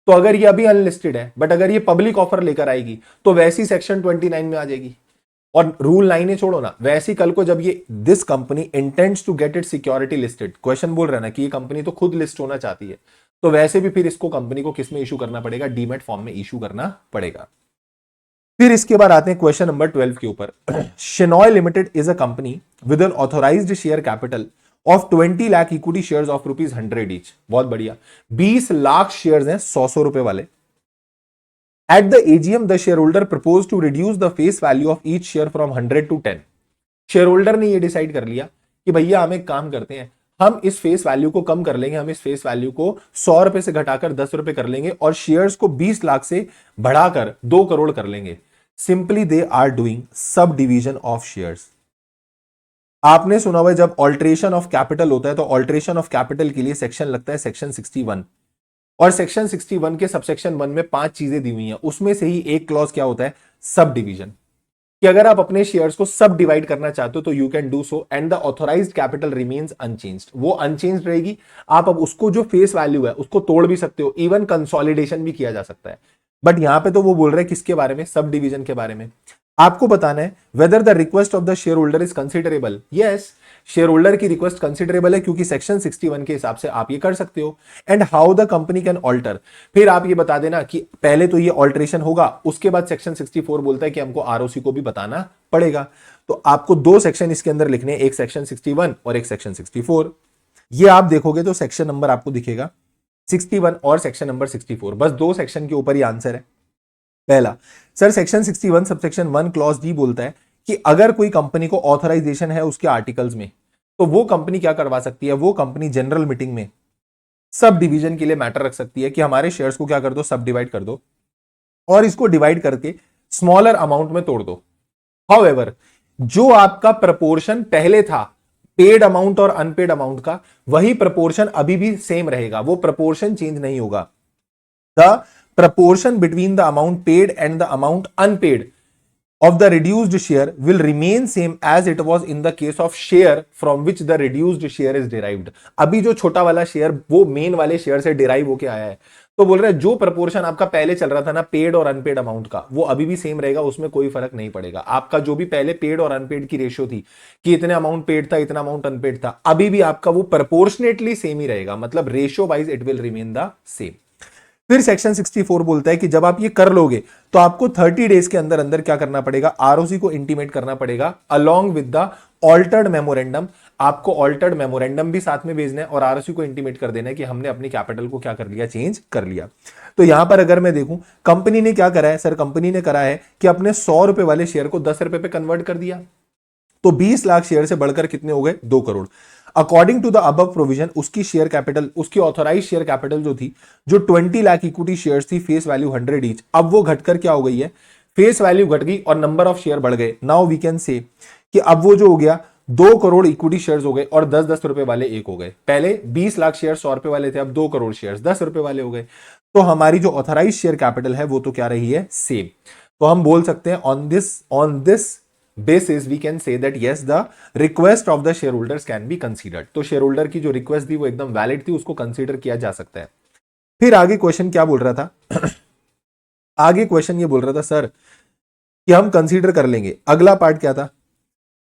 [SPEAKER 1] तो अगर ये अभी अनलिस्टेड है बट अगर ये पब्लिक ऑफर लेकर आएगी तो वैसी सेक्शन 29 में आ जाएगी। और रूल 9A छोड़ो ना, वैसी कल को जब ये this company intends to get it security listed, question बोल रहा है ना कि ये कंपनी तो खुद लिस्ट होना चाहती है, तो वैसे भी फिर इसको कंपनी को किस में इशू करना पड़ेगा, डीमेट फॉर्म में इशू करना पड़ेगा। फिर इसके बाद आते हैं क्वेश्चन नंबर 12 के ऊपर। Shenoy Limited is a company with an authorised share capital of 20 lakh equity shares of ₹100 each. बहुत बढ़िया, 20 लाख शेयर्स हैं 100 रुपए वाले। At the AGM, the shareholder proposed to reduce the face value of each share from 100 to 10। Shareholder ने ये decide कर लिया कि भैया हम एक काम करते हैं, हम इस फेस वैल्यू को कम कर लेंगे, हम इस फेस वैल्यू को 100 रुपए से घटाकर 10 रुपए कर लेंगे और शेयर्स को 20 लाख से बढ़ाकर 2 करोड़ कर लेंगे। Simply they are doing sub division of shares. आपने सुना हुआ जब ऑल्ट्रेशन ऑफ कैपिटल होता है तो ऑल्ट्रेशन ऑफ कैपिटल के लिए सेक्शन लगता है सेक्शन 61, और सेक्शन 61 के सबसेक्शन 1 में 5 चीजें दी हुई हैं, उसमें से ही एक क्लॉज क्या होता है, सब डिवीजन, कि अगर आप अपने शेयर्स को सब डिवाइड करना चाहते हो तो you can do so and the authorised capital remains unchanged. वो अनचेंज्ड रहेगी। आप अब उसको जो फेस वैल्यू है उसको तोड़ भी सकते हो, इवन कंसोलिडेशन भी किया जा सकता है, बट यहां पे तो वो बोल रहे हैं किसके बारे में, सब डिवीजन के बारे में। आपको बताना है whether the request of the share holder is considerable. Yes, share holder की रिक्वेस्ट कंसिडरेबल है क्योंकि सेक्शन 61 के हिसाब से आप ये कर सकते हो। And how the company can alter, फिर आप ये बता देना कि पहले तो ये ऑल्ट्रेशन होगा, उसके बाद सेक्शन 64 बोलता है कि हमको आरओसी को भी बताना पड़ेगा। तो आपको 2 सेक्शन इसके अंदर लिखने, एक सेक्शन 61 और एक सेक्शन 64। ये आप देखोगे तो सेक्शन नंबर आपको दिखेगा 61 और सेक्शन नंबर 64, बस 2 सेक्शन के ऊपर ही आंसर है। पहला, sir section 61 subsection 1 clause D बोलता है कि अगर कोई कंपनी को ऑथराइजेशन है उसके आर्टिकल्स में तो वो कंपनी क्या करवा सकती है, वो कंपनी जनरल मीटिंग में सब डिवीजन के लिए मैटर रख सकती है कि हमारे शेयर्स को क्या कर दो, सब डिवाइड कर दो और इसको डिवाइड करके स्मॉलर अमाउंट में तोड़ दो। हाउएवर, जो आपका प्रपोर्शन पहले था पेड अमाउंट और अनपेड अमाउंट का, वही प्रपोर्शन अभी भी सेम रहेगा, वो प्रपोर्शन चेंज नहीं होगा। The proportion between the amount paid and the amount unpaid of the reduced share will remain same as it was in the case of share from which the reduced share is derived। अभी जो छोटा वाला share वो main वाले share से derive होके आया है, तो बोल रहे हैं जो प्रपोर्शन आपका पहले चल रहा था ना पेड और अनपेड अमाउंट का, वो अभी भी सेम रहेगा, उसमें कोई फर्क नहीं पड़ेगा। आपका जो भी पहले पेड और अनपेड की रेशियो थी कि इतने अमाउंट पेड था इतना अमाउंट अनपेड था, अभी भी आपका वो प्रपोर्शनेटली सेम ही रहेगा, मतलब ratio wise it will remain the same. फिर सेक्शन 64 बोलता है कि जब आप ये कर लोगे तो आपको 30 डेज के अंदर अंदर क्या करना पड़ेगा, आरओसी को इंटीमेट करना पड़ेगा along with the altered memorandum. आपको ऑल्टर्ड मेमोरेंडम भी साथ में भेजना है और आरओसी को इंटीमेट कर देना है कि हमने अपनी कैपिटल को क्या कर लिया, चेंज कर लिया। तो यहां पर अगर मैं देखूं कंपनी ने क्या करा है, सर कंपनी ने करा है कि अपने 100 रुपए वाले शेयर को 10 रुपए पे कन्वर्ट कर दिया। तो 20 लाख शेयर से बढ़कर कितने हो गए, 2 crore. According to the above provision उसकी शेयर कैपिटल, उसकी ऑथोराइज शेयर कैपिटल जो थी, जो 20 लाख इक्विटी शेयर्स थी, फेस वैल्यू 100 ईच, अब वो घटकर क्या हो गई है, फेस वैल्यू घट गई और नंबर ऑफ शेयर बढ़ गए। नाउ वी कैन से कि अब वो जो हो गया 2 करोड़ इक्विटी शेयर्स हो गए और 10-10 रुपए वाले एक हो गए। पहले 20 लाख शेयर 100 रुपए वाले थे, अब 2 करोड़ शेयर 10 रुपए वाले हो गए। तो हमारी जो ऑथराइज शेयर कैपिटल है वो तो क्या रही है, सेम। तो हम बोल सकते हैं on this basis we can say that yes the request of the shareholders can be considered। तो शेयर होल्डर की जो रिक्वेस्ट थी वो एकदम वैलिड थी, उसको कंसीडर किया जा सकता है। फिर आगे क्वेश्चन क्या बोल रहा था आगे क्वेश्चन ये बोल रहा था सर कि हम कंसीडर कर लेंगे। अगला पार्ट क्या था,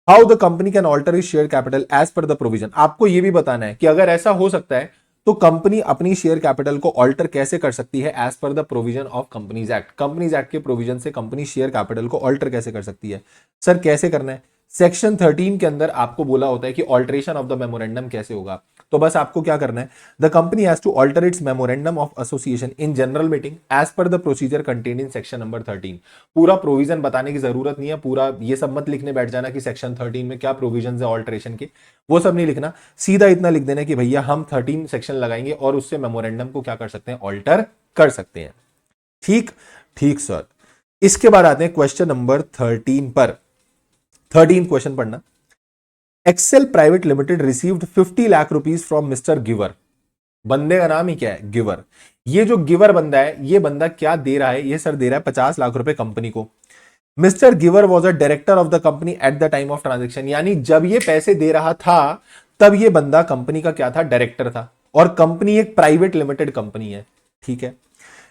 [SPEAKER 1] how the company can alter is share capital as per the provision. आपको यह भी बताना है कि अगर ऐसा हो सकता है तो कंपनी अपनी शेयर कैपिटल को ऑल्टर कैसे कर सकती है as per the provision of Companies Act. Companies Act के प्रोविजन से कंपनी शेयर कैपिटल को ऑल्टर कैसे कर सकती है। सर कैसे करना है, सेक्शन 13 के अंदर आपको बोला होता है कि ऑल्टरेशन ऑफ द मेमोरेंडम कैसे होगा। तो बस आपको क्या करना है, the company has to alter its memorandum of association in general meeting as per the procedure contained in section number 13। पूरा प्रोविजन बताने की जरूरत नहीं है, पूरा ये सब मत लिखने बैठ जाना कि सेक्शन 13 में क्या प्रोविजन है ऑल्टरेशन के, वो सब नहीं लिखना। सीधा इतना लिख देना कि भैया हम 13 सेक्शन लगाएंगे और उससे मेमोरेंडम को क्या कर सकते हैं, ऑल्टर कर सकते हैं। ठीक ठीक सर। इसके बाद आते हैं क्वेश्चन नंबर 13 पर। 13 क्वेश्चन पढ़ना। Excel Private Limited received 50 lakh rupees from mister Giver. बंदे का नाम ही क्या है, गिवर। ये जो गिवर बंदा है, ये बंदा क्या दे रहा है, ये सर दे रहा है 50 लाख रुपए कंपनी को। Mister giver was a director of the company at the time of transaction, यानी जब ये पैसे दे रहा था तब ये बंदा कंपनी का क्या था, डायरेक्टर था। और कंपनी एक प्राइवेट लिमिटेड कंपनी है, ठीक है।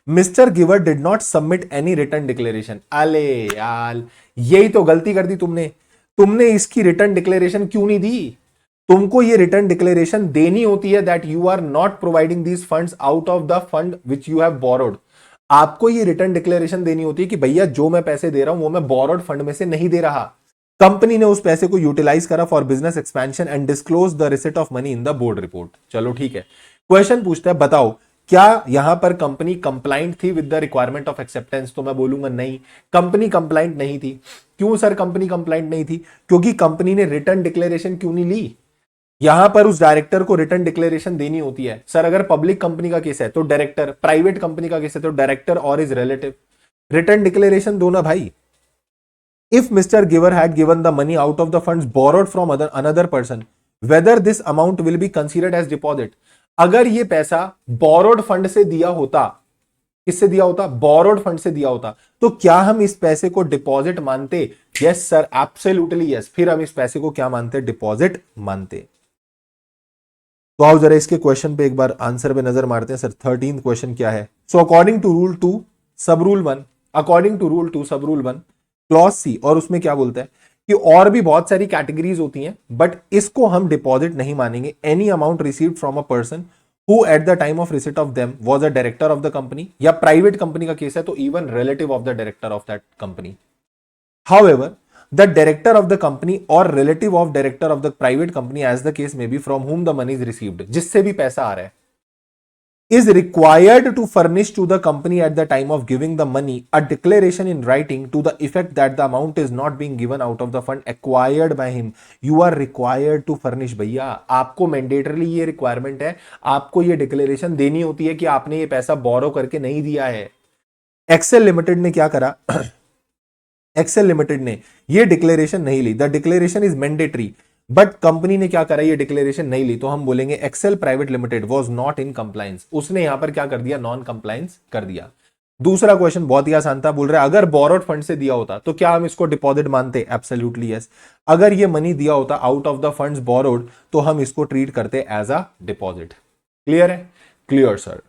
[SPEAKER 1] Mister giver did not submit any return declaration. अले यार यही तो गलती कर दी तुमने इसकी रिटर्न डिक्लेरेशन क्यों नहीं दी। तुमको ये रिटर्न डिक्लेरेशन देनी होती है that you are not providing these funds out of the fund which you have borrowed. आपको ये रिटर्न डिक्लेरेशन देनी होती है कि भैया जो मैं पैसे दे रहा हूं वो मैं बोरोड फंड में से नहीं दे रहा, कंपनी ने उस पैसे को यूटिलाइज करा for business expansion and disclose the receipt of money in the board report. चलो ठीक है। क्वेश्चन पूछता है बताओ क्या यहां पर कंपनी कंप्लाइंट थी with the requirement of acceptance. तो मैं बोलूंगा नहीं, कंपनी कंप्लाइंट नहीं थी। क्यों सर कंपनी कंप्लाइंट नहीं थी, क्योंकि कंपनी ने रिटर्न डिक्लेरेशन क्यों नहीं ली। यहां पर उस डायरेक्टर को रिटर्न डिक्लेरेशन देनी होती है। सर अगर पब्लिक कंपनी का केस है तो डायरेक्टर, प्राइवेट कंपनी का केस है तो डायरेक्टर और इज रिलेटिव। रिटर्न डिक्लेरेशन दो ना भाई। If mister Giver had given the money out of the funds borrowed from another person whether this amount will be considered as deposit. अगर ये पैसा बोरोड फंड से दिया होता, किससे दिया होता, बोरोड फंड से दिया होता, तो क्या हम इस पैसे को डिपॉजिट मानते। Yes sir absolutely yes. फिर हम इस पैसे को क्या मानते, डिपॉजिट मानते। तो आओ जरा इसके क्वेश्चन पे एक बार आंसर पे नजर मारते हैं। सर 13th क्वेश्चन क्या है। सो अकॉर्डिंग टू रूल 2 सब रूल 1, अकॉर्डिंग टू रूल 2 सब रूल 1 क्लॉज सी, और उसमें क्या बोलता है कि और भी बहुत सारी कैटेगरीज होती हैं बट इसको हम डिपॉजिट नहीं मानेंगे। Any amount received from a person who at the time of receipt of them was a director of the company, या प्राइवेट कंपनी का केस है तो even relative of the director of that company. However, the director of the company or relative of director of the private company as the case may be from whom the money is received, जिससे भी पैसा आ रहा है, is required to furnish to the company at the time of giving the money a declaration in writing to the effect that the amount is not being given out of the fund acquired by him। You are required to furnish। भैया आपको mandatorily ये requirement है, आपको ये declaration देनी होती है कि आपने ये पैसा बोरो करके नहीं दिया है। एक्सेल लिमिटेड ने क्या करा एक्सेल लिमिटेड ने ये डिक्लेरेशन नहीं ली। The declaration is mandatory, but company ने क्या करा, ये डिक्लेरेशन नहीं ली, तो हम बोलेंगे Excel Private Limited was not in compliance. उसने यहां पर क्या कर दिया, नॉन कंप्लायंस कर दिया। दूसरा क्वेश्चन बहुत ही आसान था, बोल रहा है अगर बोरोड फंड से दिया होता तो क्या हम इसको डिपॉजिट मानते। Absolutely yes. अगर ये मनी दिया होता out of the funds borrowed तो हम इसको ट्रीट करते एज अ डिपॉजिट। क्लियर है, क्लियर सर।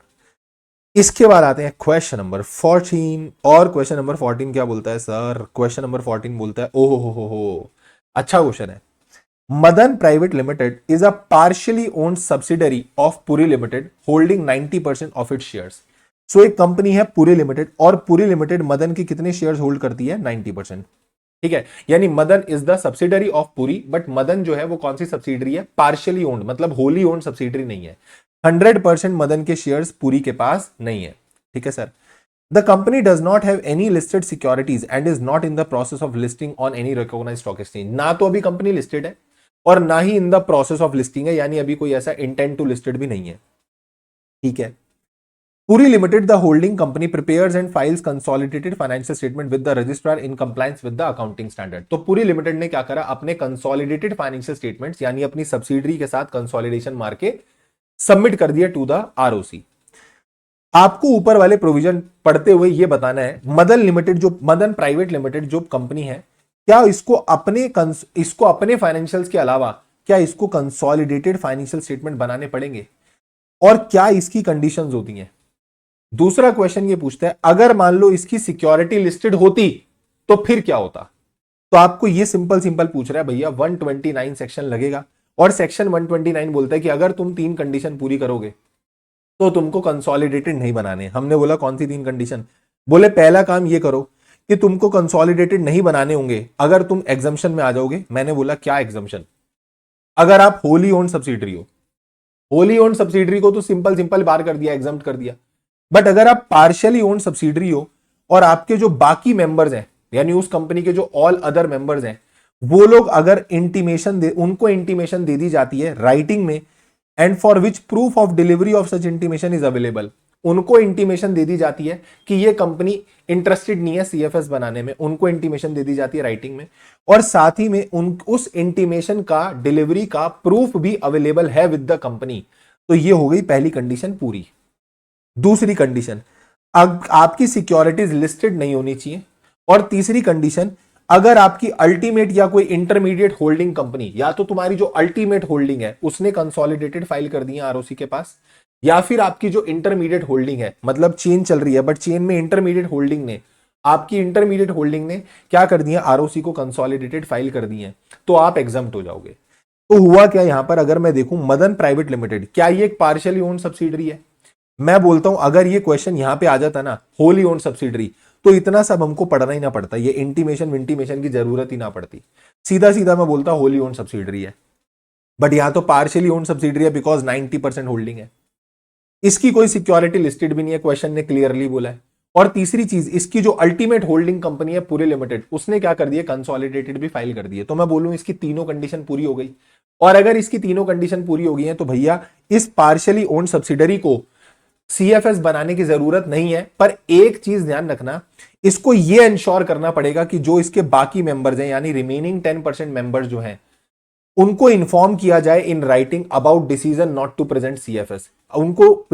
[SPEAKER 1] इसके बाद आते हैं क्वेश्चन नंबर 14, और क्वेश्चन नंबर 14 क्या बोलता है सर, क्वेश्चन नंबर 14 बोलता है ओहो हो अच्छा क्वेश्चन है। Madan private limited is a partially owned subsidiary of Puri limited holding 90% of its shares. So एक कंपनी है पुरी लिमिटेड, और पुरी लिमिटेड मदन के कितने शेयर्स होल्ड करती है, 90%। ठीक है, यानी Madan is the subsidiary of Puri, but Madan जो है वो कौन सी सब्सिडरी है, पार्शियली ओन्ड, मतलब होली ओन्ड सब्सिडरी नहीं है। 100% मदन के शेयर्स पुरी के पास नहीं है। ठीक है sir. The company does not have any listed securities and is not in the process of listing on any recognized stock exchange. ना तो अभी कंपनी लिस्टेड है और ना ही in the process of listing है, यानी अभी कोई ऐसा इंटेंट टू लिस्टेड भी नहीं है। ठीक है। Puri Limited, the holding company, prepares and files consolidated financial statement with the registrar in compliance with the accounting standard। तो पूरी लिमिटेड ने क्या करा, अपने कंसोलिडेटेड फाइनेंशियल स्टेटमेंट्स यानी अपनी सब्सिडरी के साथ कंसोलिडेशन मार के सबमिट कर दिया टू द आरओसी। आपको ऊपर वाले प्रोविजन पढ़ते हुए यह बताना है, मदन प्राइवेट लिमिटेड जो कंपनी है, क्या इसको अपने फाइनेंशियल्स के अलावा क्या इसको कंसोलिडेटेड फाइनेंशियल स्टेटमेंट बनाने पड़ेंगे और क्या इसकी कंडीशंस होती हैं। दूसरा क्वेश्चन ये पूछता है, अगर मान लो इसकी सिक्योरिटी लिस्टेड होती तो फिर क्या होता। तो आपको ये सिंपल पूछ रहा है भैया 129 सेक्शन लगेगा और सेक्शन 129 बोलता है कि अगर तुम 3 कंडीशन पूरी करोगे तो तुमको कंसोलिडेटेड नहीं बनाने। हमने बोला कौन सी 3 कंडीशन, बोले पहला काम ये करो कि तुमको कंसोलिडेटेड नहीं बनाने होंगे अगर तुम एग्जम्पशन में आ जाओगे। मैंने बोला क्या एग्जम्पशन, अगर आप होली ओन्ड सब्सिडरी हो, होली ओन्ड सब्सिडरी को तो सिंपल बार कर दिया, एग्जम्प्ट कर दिया। बट अगर आप पार्शियली ओन्ड सब्सिडरी हो और आपके जो बाकी मेंबर्स हैं यानी उस कंपनी के जो ऑल अदर मेंबर्स हैं वो लोग अगर उनको इंटीमेशन दे दी जाती है राइटिंग में, and for which proof of delivery of such intimation is available, उनको इंटीमेशन दे दी जाती है कि ये कंपनी इंटरेस्टेड नहीं है सीएफएस बनाने में, उनको इंटीमेशन दे दी जाती है राइटिंग में, और साथ ही में उस इंटीमेशन का डिलीवरी का प्रूफ भी अवेलेबल है विद द कंपनी। तो ये हो गई पहली कंडीशन पूरी। दूसरी कंडीशन, आपकी सिक्योरिटीज लिस्टेड नहीं होनी चाहिए। और तीसरी कंडीशन, अगर आपकी अल्टीमेट या कोई इंटरमीडिएट होल्डिंग कंपनी, या तो तुम्हारी जो अल्टीमेट होल्डिंग है उसने कंसोलिडेटेड फाइल कर दी है आरओसी के पास, या फिर आपकी जो इंटरमीडिएट होल्डिंग है, मतलब चेन चल रही है बट चेन में इंटरमीडिएट होल्डिंग ने क्या कर दिया, आरओसी को कंसोलिडेटेड फाइल कर दी है, तो आप एग्जम्प्ट हो जाओगे। तो हुआ क्या यहां पर, अगर मैं देखूं मदन प्राइवेट लिमिटेड, क्या ये एक पार्शियली ओन्ड सब्सिडरी है। मैं बोलता हूं अगर ये क्वेश्चन यहां पे आ जाता ना होली ओन्ड सब्सिडरी, तो इतना सब हमको पढ़ना ही ना पड़ता, ये इंटीमेशन की जरूरत ही ना पड़ती, सीधा सीधा मैं बोलता होली ओन्ड सब्सिडरी है। बट यहां तो पार्शियली ओन्ड सब्सिडरी है बिकॉज 90% होल्डिंग है, इसकी कोई सिक्योरिटी लिस्टेड भी नहीं है, क्वेश्चन ने क्लियरली बोला है। और तीसरी चीज, इसकी जो अल्टीमेट होल्डिंग कंपनी है पूरी लिमिटेड, उसने क्या कर दिया, कंसोलिडेटेड भी फाइल कर दिए। तो मैं बोलूं इसकी तीनों कंडीशन पूरी हो गई। और अगर इसकी तीनों कंडीशन पूरी हो गई है तो भैया इस पार्शियली ओन्ड सब्सिडरी को सीएफएस बनाने की जरूरत नहीं है। पर एक चीज ध्यान रखना, इसको यह इंश्योर करना पड़ेगा कि जो इसके बाकी मेंबर्स हैं यानी रिमेनिंग 10% मेंबर्स जो हैं उनको इन्फॉर्म किया जाए in writing about decision not to present CFS. उनको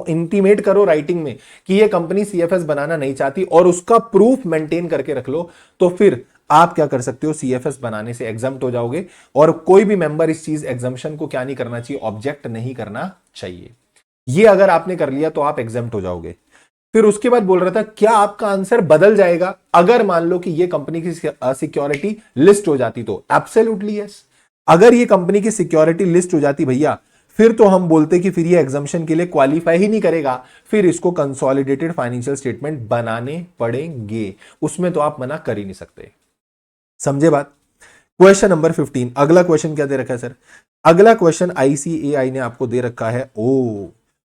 [SPEAKER 1] इंटीमेट करो राइटिंग में कि ये कंपनी सीएफएस बनाना नहीं चाहती और उसका प्रूफ मेंटेन करके रख लो, तो फिर आप क्या कर सकते हो, सीएफएस बनाने से एग्जम्प्ट हो जाओगे। और कोई भी मेंबर इस चीज एग्जम्पशन को क्या नहीं करना चाहिए, ऑब्जेक्ट नहीं करना चाहिए। ये अगर आपने कर लिया तो आप एग्जम्प्ट हो जाओगे। फिर उसके बाद बोल रहा था क्या आपका आंसर बदल जाएगा अगर मान लो कि ये कंपनी की सिक्योरिटी लिस्ट हो जाती, तो एब्सोल्युटली यस। अगर ये कंपनी की सिक्योरिटी लिस्ट हो जाती भैया, फिर तो हम बोलते कि फिर ये एग्जम्पशन के लिए क्वालिफाई ही नहीं करेगा, फिर इसको कंसोलिडेटेड फाइनेंशियल स्टेटमेंट बनाने पड़ेंगे, उसमें तो आप मना कर ही नहीं सकते। समझे बात। क्वेश्चन नंबर 15, अगला क्वेश्चन क्या दे रखा है सर, अगला क्वेश्चन आईसीएआई ने आपको दे रखा है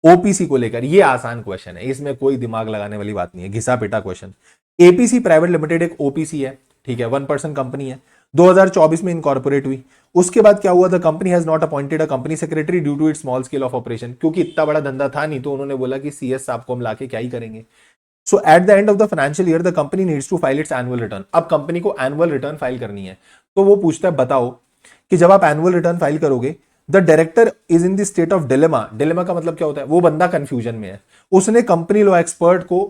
[SPEAKER 1] ओपीसी को लेकर। ये आसान क्वेश्चन है, इसमें कोई दिमाग लगाने वाली बात नहीं है, घिसा पिटा क्वेश्चन। एपीसी प्राइवेट लिमिटेड एक ओपीसी है, ठीक है, 1% कंपनी है, 2024 में इनकॉर्पोरेट हुई। उसके बाद क्या हुआ, the company has not appointed a company secretary due to its small scale of operation, क्योंकि इतना बड़ा धंधा था नहीं, तो उन्होंने बोला कि सीएस साहब को हम लाके क्या ही करेंगे। So at the end of the financial year the company needs to file its annual return. अब कंपनी को एनुअल रिटर्न फाइल करनी है, तो वो पूछता है बताओ कि जब आप एनुअल रिटर्न फाइल करोगे, the director is in the state of dilemma. Dilemma का मतलब क्या होता है, वो बंदा कंफ्यूजन में है, उसने कंपनी लॉ एक्सपर्ट को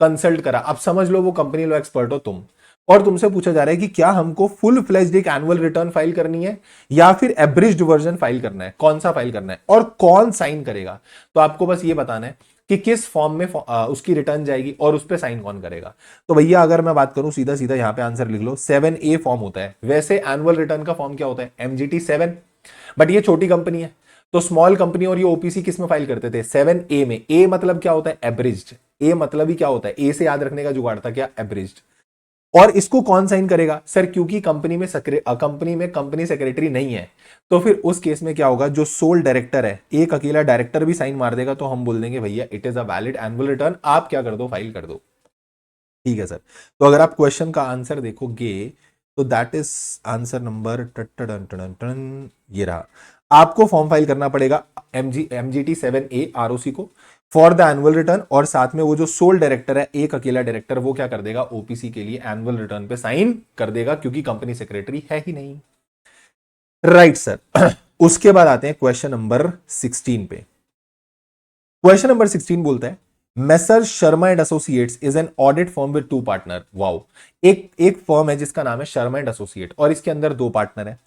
[SPEAKER 1] कंसल्ट करा। अब समझ लो वो कंपनी लॉ एक्सपर्ट हो तुम, और तुमसे पूछा जा रहा है कि क्या हमको फुल फ्लेज्ड एक एनुअल रिटर्न फाइल करनी है या फिर एब्रिज्ड वर्जन फाइल करना है, कौन सा फाइल करना है और कौन साइन करेगा। तो आपको बस ये बताना है कि किस फॉर्म में उसकी रिटर्न जाएगी और उस पर साइन कौन करेगा। तो भैया अगर मैं बात करूं सीधा सीधा यहां पे आंसर लिख लो, 7A फॉर्म होता है। वैसे एनुअल रिटर्न का फॉर्म क्या होता है, MGT 7, बट ये छोटी कंपनी है तो स्मॉल कंपनी और ये ओपीसी किस में फाइल करते थे, 7A में। ए मतलब क्या होता है, एब्रिज्ड। ए मतलब ही क्या होता है, ए से याद रखने का जुगाड़ था क्या, एब्रिज्ड। और इसको कौन साइन करेगा सर, क्योंकि कंपनी में कंपनी सेक्रेटरी नहीं है, तो फिर उस केस में क्या होगा, जो सोल डायरेक्टर है, एक अकेला डायरेक्टर भी साइन मार देगा, तो हम बोल देंगे भैया it is a valid annual return, आप क्या कर दो, फाइल कर दो। ठीक है सर। तो अगर आप क्वेश्चन का आंसर देखोगे तो that is answer number ten ये रहा। आपको फॉर्म फाइल करना पड़ेगा एमजीटी 7A आरओसी को फॉर द एनुअल रिटर्न, और साथ में वो जो सोल डायरेक्टर है, एक अकेला डायरेक्टर, वो क्या कर देगा, ओपीसी के लिए एनुअल रिटर्न पे साइन कर देगा, क्योंकि कंपनी सेक्रेटरी है ही नहीं। Right sir. उसके बाद आते हैं क्वेश्चन नंबर 16 पे। क्वेश्चन नंबर 16 बोलता है Messrs Sharma and associates is an audit firm with 2 partner. Wow, एक फर्म है जिसका नाम है शर्मा एंड एसोसिएट, और इसके अंदर 2 पार्टनर है,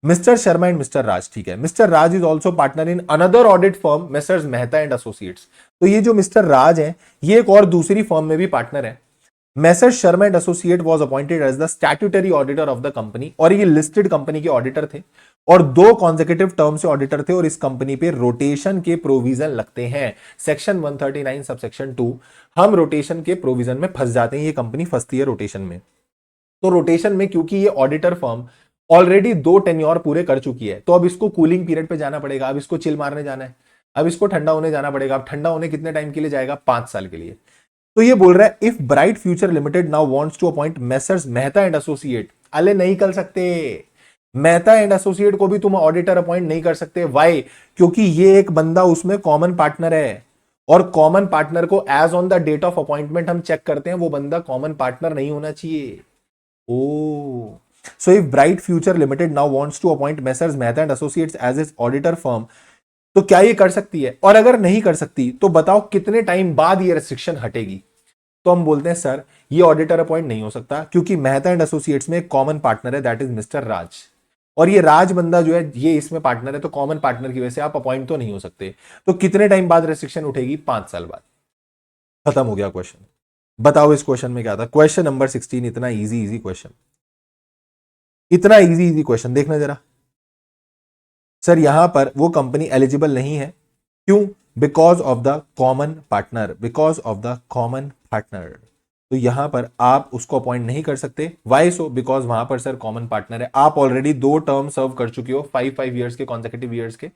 [SPEAKER 1] मिस्टर शर्मा एंड मिस्टर राज। ठीक है, mister Raj is also partner in another audit firm messrs Mehta and associates. तो ये जो मिस्टर राज है, ये एक और दूसरी फर्म में भी पार्टनर है। Messrs Sharma and associate was appointed as the statutory auditor of the company, और ये लिस्टेड कंपनी के ऑडिटर थे, और 2 कॉन्सेक्यूटिव टर्म से ऑडिटर थे, और इस कंपनी पे रोटेशन के प्रोविजन लगते हैं। सेक्शन 139 सबसेक्शन 2, हम रोटेशन के प्रोविजन में फंस जाते हैं, ये कंपनी फंसती है रोटेशन में। तो रोटेशन में क्योंकि ये ऑडिटर फर्म ऑलरेडी 2 टेन्योर पूरे कर चुकी है, तो अब इसको कूलिंग पीरियड पे जाना पड़ेगा, अब इसको चिल मारने जाना है, अब इसको ठंडा होने जाना पड़ेगा। अब ठंडा होने कितने टाइम के लिए जाएगा, 5 साल के लिए। तो ये बोल रहा है if bright future limited now wants to appoint messrs Mehta and associate. अले नहीं कर सकते, मेहता एंड एसोसिएट को भी तुम ऑडिटर अपॉइंट नहीं कर सकते। वाई? क्योंकि ये एक बंदा उसमें कॉमन पार्टनर है, और कॉमन पार्टनर को as on the date of appointment हम चेक करते हैं, वो बंदा कॉमन पार्टनर नहीं होना चाहिए। Oh, so if bright future limited now wants to appoint messrs Mehta and associates as is auditor firm, तो क्या ये कर सकती है? और अगर नहीं कर सकती तो बताओ कितने टाइम बाद ये रेस्ट्रिक्शन हटेगी? तो हम बोलते हैं सर ये ऑडिटर अपॉइंट नहीं हो सकता, क्योंकि मेहता एंड एसोसिएट्स में एक कॉमन पार्टनर है, दैट इज मिस्टर राज, और ये राज बंदा जो है ये इसमें पार्टनर है, तो कॉमन पार्टनर की वजह से आप अपॉइंट तो नहीं हो सकते। तो कितने टाइम बाद रेस्ट्रिक्शन उठेगी? 5 साल बाद। खत्म हो गया क्वेश्चन। बताओ इस क्वेश्चन में क्या था? क्वेश्चन नंबर 16, इतना इजी इजी क्वेश्चन, इतना इजी इजी क्वेश्चन, देखना जरा। सर यहां पर वो कंपनी एलिजिबल नहीं है, क्यों? Because of the common partner, because of the common partner. तो यहां पर आप उसको अपॉइंट नहीं कर सकते। Y so? बिकॉज वहां पर सर कॉमन पार्टनर है, आप ऑलरेडी 2 टर्म सर्व कर चुके हो, 5 ईयर्स के कॉन्सेक्यूटिव ईयर्स के,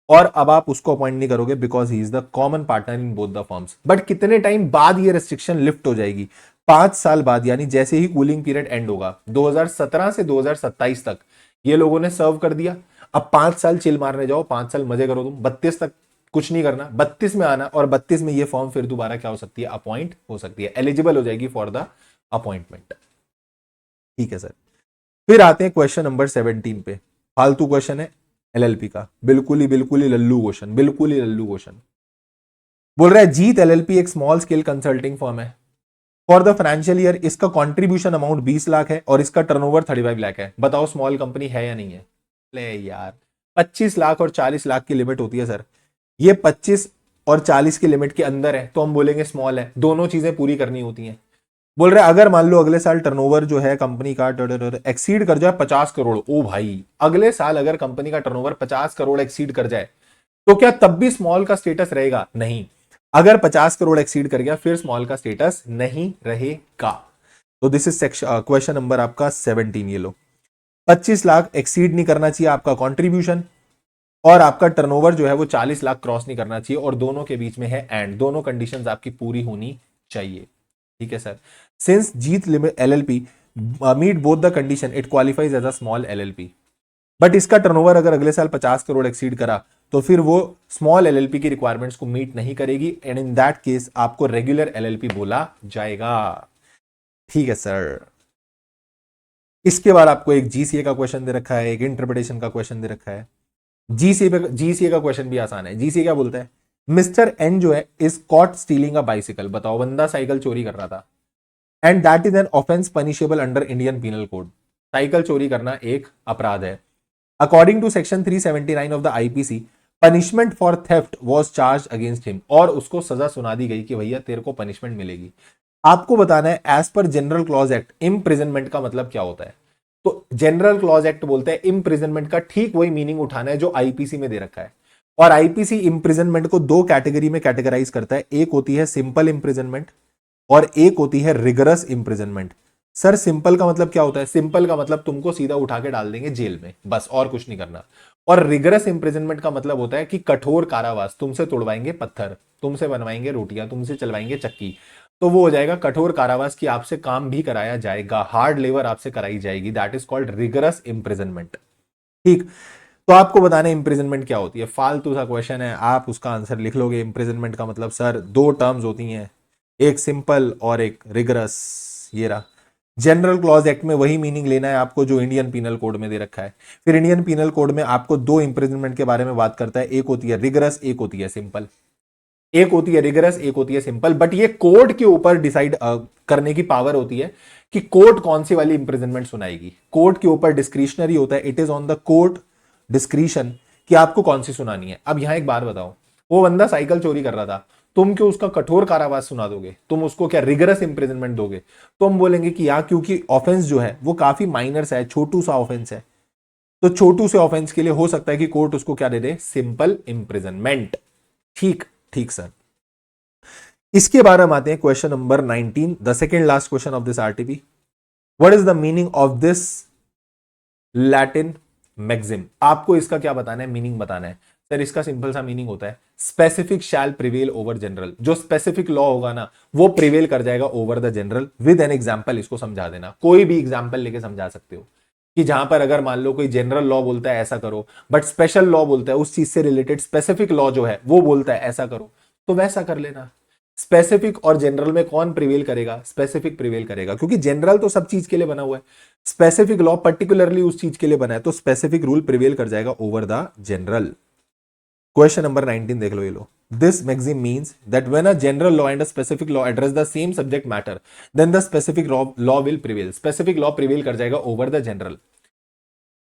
[SPEAKER 1] और अब आप उसको अपॉइंट नहीं करोगे because he is the common partner in both the firms. But कितने टाइम बाद ये रेस्ट्रिक्शन लिफ्ट हो जाएगी? 5 साल बाद, यानी जैसे ही कूलिंग पीरियड एंड होगा 2017 से 2027 तक ये लोगों ने सर्व कर दिया। अब 5 साल चिल मारने जाओ, 5 साल मजे करो तुम, 32 तक कुछ नहीं करना, 32 में आना, और 32 में ये फॉर्म फिर दोबारा क्या हो सकती है? अपॉइंट हो सकती है, एलिजिबल हो जाएगी फॉर द अपॉइंटमेंट। ठीक है सर। फिर आते हैं क्वेश्चन नंबर 17 पे। फालतू क्वेश्चन है एलएलपी का, बिल्कुल ही लल्लू क्वेश्चन, बिल्कुल ही लल्लू क्वेश्चन। बोल रहा है जीत एलएलपी एक स्मॉल स्केल कंसल्टिंग फर्म है, फॉर द फाइनेंशियल ईयर इसका कंट्रीब्यूशन अमाउंट 20 लाख है, और इसका टर्नओवर 35 लाख है। बताओ स्मॉल कंपनी है या नहीं है? ले यार, 25 लाख और 40 लाख की लिमिट होती है सर, ये 25 और 40 की लिमिट के अंदर है, तो हम बोलेंगे स्मॉल है। दोनों चीजें पूरी करनी होती हैं। बोल रहे अगर मान लो अगले साल टर्नओवर जो है कंपनी का एक्सीड कर जाए 50 करोड़, ओ भाई, अगले साल अगर कंपनी का टर्नओवर 50 करोड़ एक्सीड कर जाए, तो क्या तब भी स्मॉल का स्टेटस रहेगा? नहीं। अगर 50 करोड़ एक्सीड कर गया फिर स्मॉल का स्टेटस नहीं रहेगा। तो this is section question number आपका 17। ये लो, 25 लाख एक्सीड नहीं करना चाहिए आपका कंट्रीब्यूशन, और आपका टर्नओवर जो है वो 40 लाख क्रॉस नहीं करना चाहिए, और दोनों के बीच में है एंड, दोनों कंडीशंस आपकी पूरी होनी चाहिए। ठीक है sir. Since Jeet Limit LLP meet both the condition it qualifies as a small LLP. But इसका टर्नओवर अगर अगले साल 50 करोड़ एक्सीड करा तो फिर वो स्मॉल एलएलपी की रिक्वायरमेंट्स को मीट नहीं करेगी, एंड इन दैट केस आपको रेगुलर एलएलपी बोला जाएगा। ठीक है सर। इसके बाद आपको एक जीसीए का क्वेश्चन दे रखा है, एक इंटरप्रिटेशन का क्वेश्चन दे रखा है। जीसीए का क्वेश्चन भी आसान है। जीसीए क्या बोलता है? मिस्टर एन जो है is caught stealing a bicycle. बताओ, बंदा साइकिल चोरी कर रहा था, and that is an offence punishable under Indian Penal Code. Cycle चोरी करना एक अपराध है। According to section 379 of the IPC, punishment for theft was charge against him, और उसको सजा सुना दी गई कि भैया तेरे को पनिशमेंट मिलेगी। आपको बताना है एज पर जनरल क्लॉज एक्ट इम्प्रिजनमेंट का मतलब क्या होता है। तो जनरल क्लॉज एक्ट बोलते हैं इम्प्रिजनमेंट का ठीक वही मीनिंग उठाना है जो आईपीसी में दे रखा है, और आईपीसी इम्प्रिजनमेंट को 2 कैटेगरी में कैटेगराइज करता है। एक होती है सिंपल इम्प्रिजनमेंट, और एक होती है रिगरस इम्प्रिजनमेंट। सर सिंपल का मतलब क्या होता है? सिंपल का मतलब तुमको सीधा उठा के डाल देंगे जेल में, बस, और कुछ नहीं करना। और रिगरस इम्प्रिजनमेंट का मतलब होता है कि कठोर कारावास, तुमसे तोड़वाएंगे पत्थर, तुमसे बनवाएंगे रोटियां, तुमसे चलवाएंगे चक्की, तो वो हो जाएगा कठोर कारावास की आपसे काम भी कराया जाएगा, हार्ड लेबर आपसे कराई जाएगी, that is called rigorous imprisonment. ठीक, तो आपको बताना इंप्रिजनमेंट क्या होती है, फालतू सा क्वेश्चन है, आप उसका आंसर लिख लोगे। इंप्रिजनमेंट का मतलब सर दो टर्म्स होती हैं, एक सिंपल और एक रिगरस। ये रहा, जनरल क्लॉज एक्ट में वही मीनिंग लेना है आपको जो इंडियन पीनल कोड में दे रखा है। फिर इंडियन पीनल कोड में आपको दो इंप्रिजनमेंट के बारे में बात करता है, एक होती है रिगरस, एक होती है सिंपल। एक होती है रिगरस, एक होती है सिंपल, बट ये कोर्ट के ऊपर डिसाइड करने की पावर होती है कि कोर्ट कौन सी वाली इंप्रिजनमेंट सुनाएगी। कोर्ट के ऊपर डिस्क्रिशनरी होता है, it is on the court discretion कि आपको कौन सी सुनानी है। अब यहां एक बात बताओ, वो बंदा साइकिल चोरी कर रहा था, तुम क्यों उसका कठोर कारावास सुना दोगे, तुम उसको क्या रिगरस इंप्रिजनमेंट दोगे? तो हम बोलेंगे कि यार क्योंकि ऑफेंस जो है वो काफी माइनर सा है, छोटू सा ऑफेंस है, तो छोटू से ऑफेंस के लिए हो सकता है कि कोर्ट उसको क्या दे दे, सिंपल इंप्रिजनमेंट। ठीक, ठीक सर। इसके बाद हम आते हैं question number 19, the second last question of this RTP. What is the meaning of this Latin maxim? आपको इसका क्या बताना है, मीनिंग बताना है। सर इसका सिंपल सा मीनिंग होता है स्पेसिफिक शैल प्रिवेल ओवर जनरल। जो स्पेसिफिक लॉ होगा ना वो प्रिवेल कर जाएगा over the general. With an example इसको समझा देना, कोई भी एग्जांपल लेके समझा सकते हो कि जहां पर अगर मान लो कोई जनरल लॉ बोलता है ऐसा करो, बट स्पेशल लॉ बोलता है उस चीज से रिलेटेड, स्पेसिफिक लॉ जो है वो बोलता है ऐसा करो, तो वैसा कर लेना। स्पेसिफिक और जनरल में कौन प्रिवेल करेगा? स्पेसिफिक प्रिवेल करेगा, क्योंकि जनरल तो सब चीज के लिए बना हुआ है, स्पेसिफिक लॉ पर्टिकुलरली उस चीज के लिए बना है, तो स्पेसिफिक रूल प्रिवेल कर जाएगा over the general. Question number 19 देख लो, ये लो। This maxim means that when a general law and a specific law address the same subject matter, then the specific law will prevail. Specific law prevail कर जाएगा over the general.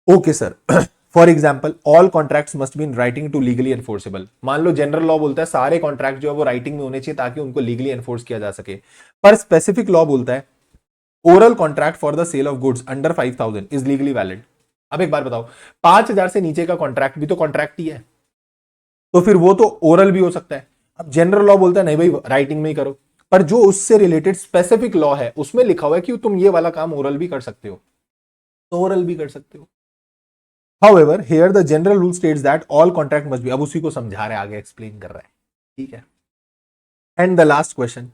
[SPEAKER 1] Okay sir. For example all contracts must be in writing to legally enforceable. मान लो general law बोलता है सारे contract जो है वो राइटिंग में होने चाहिए ताकि उनको लीगली एनफोर्स किया जा सके, पर स्पेसिफिक लॉ बोलता है oral contract for the sale of goods under 5,000 is legally valid. अब एक बार बताओ, 5,000 से नीचे का कॉन्ट्रैक्ट भी तो कॉन्ट्रैक्ट ही है, तो फिर वो तो ओरल भी हो सकता है। अब जनरल लॉ बोलता है नहीं भाई राइटिंग में ही करो, पर जो उससे रिलेटेड स्पेसिफिक लॉ है उसमें लिखा हुआ है कि तुम ये वाला काम ओरल भी कर सकते हो, तो ओरल भी कर सकते हो। However, here the general rule states that all contract must be, अब उसी को समझा रहा है, आगे एक्सप्लेन कर रहा है, ठीक है। And the last question,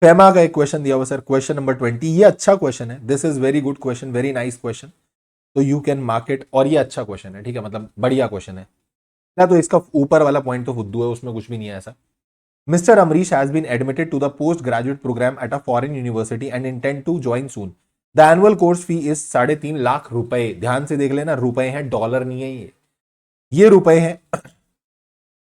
[SPEAKER 1] FEMA का एक क्वेश्चन दिया हुआ सर, क्वेश्चन नंबर 20। ये अच्छा क्वेश्चन है, this is very good question, very nice question, तो यू कैन मार्क इट। और ये अच्छा क्वेश्चन है, ठीक है, मतलब बढ़िया क्वेश्चन है ना। तो इसका ऊपर वाला पॉइंट तो फुद्दू है, उसमें कुछ भी नहीं है ऐसा। Mister Amrish has been admitted to the post graduate program at a foreign university and intend to join soon. The annual course fee is 3.5 lakh रुपए। ध्यान से देख लेना, रुपए हैं, डॉलर नहीं है ये रुपए हैं।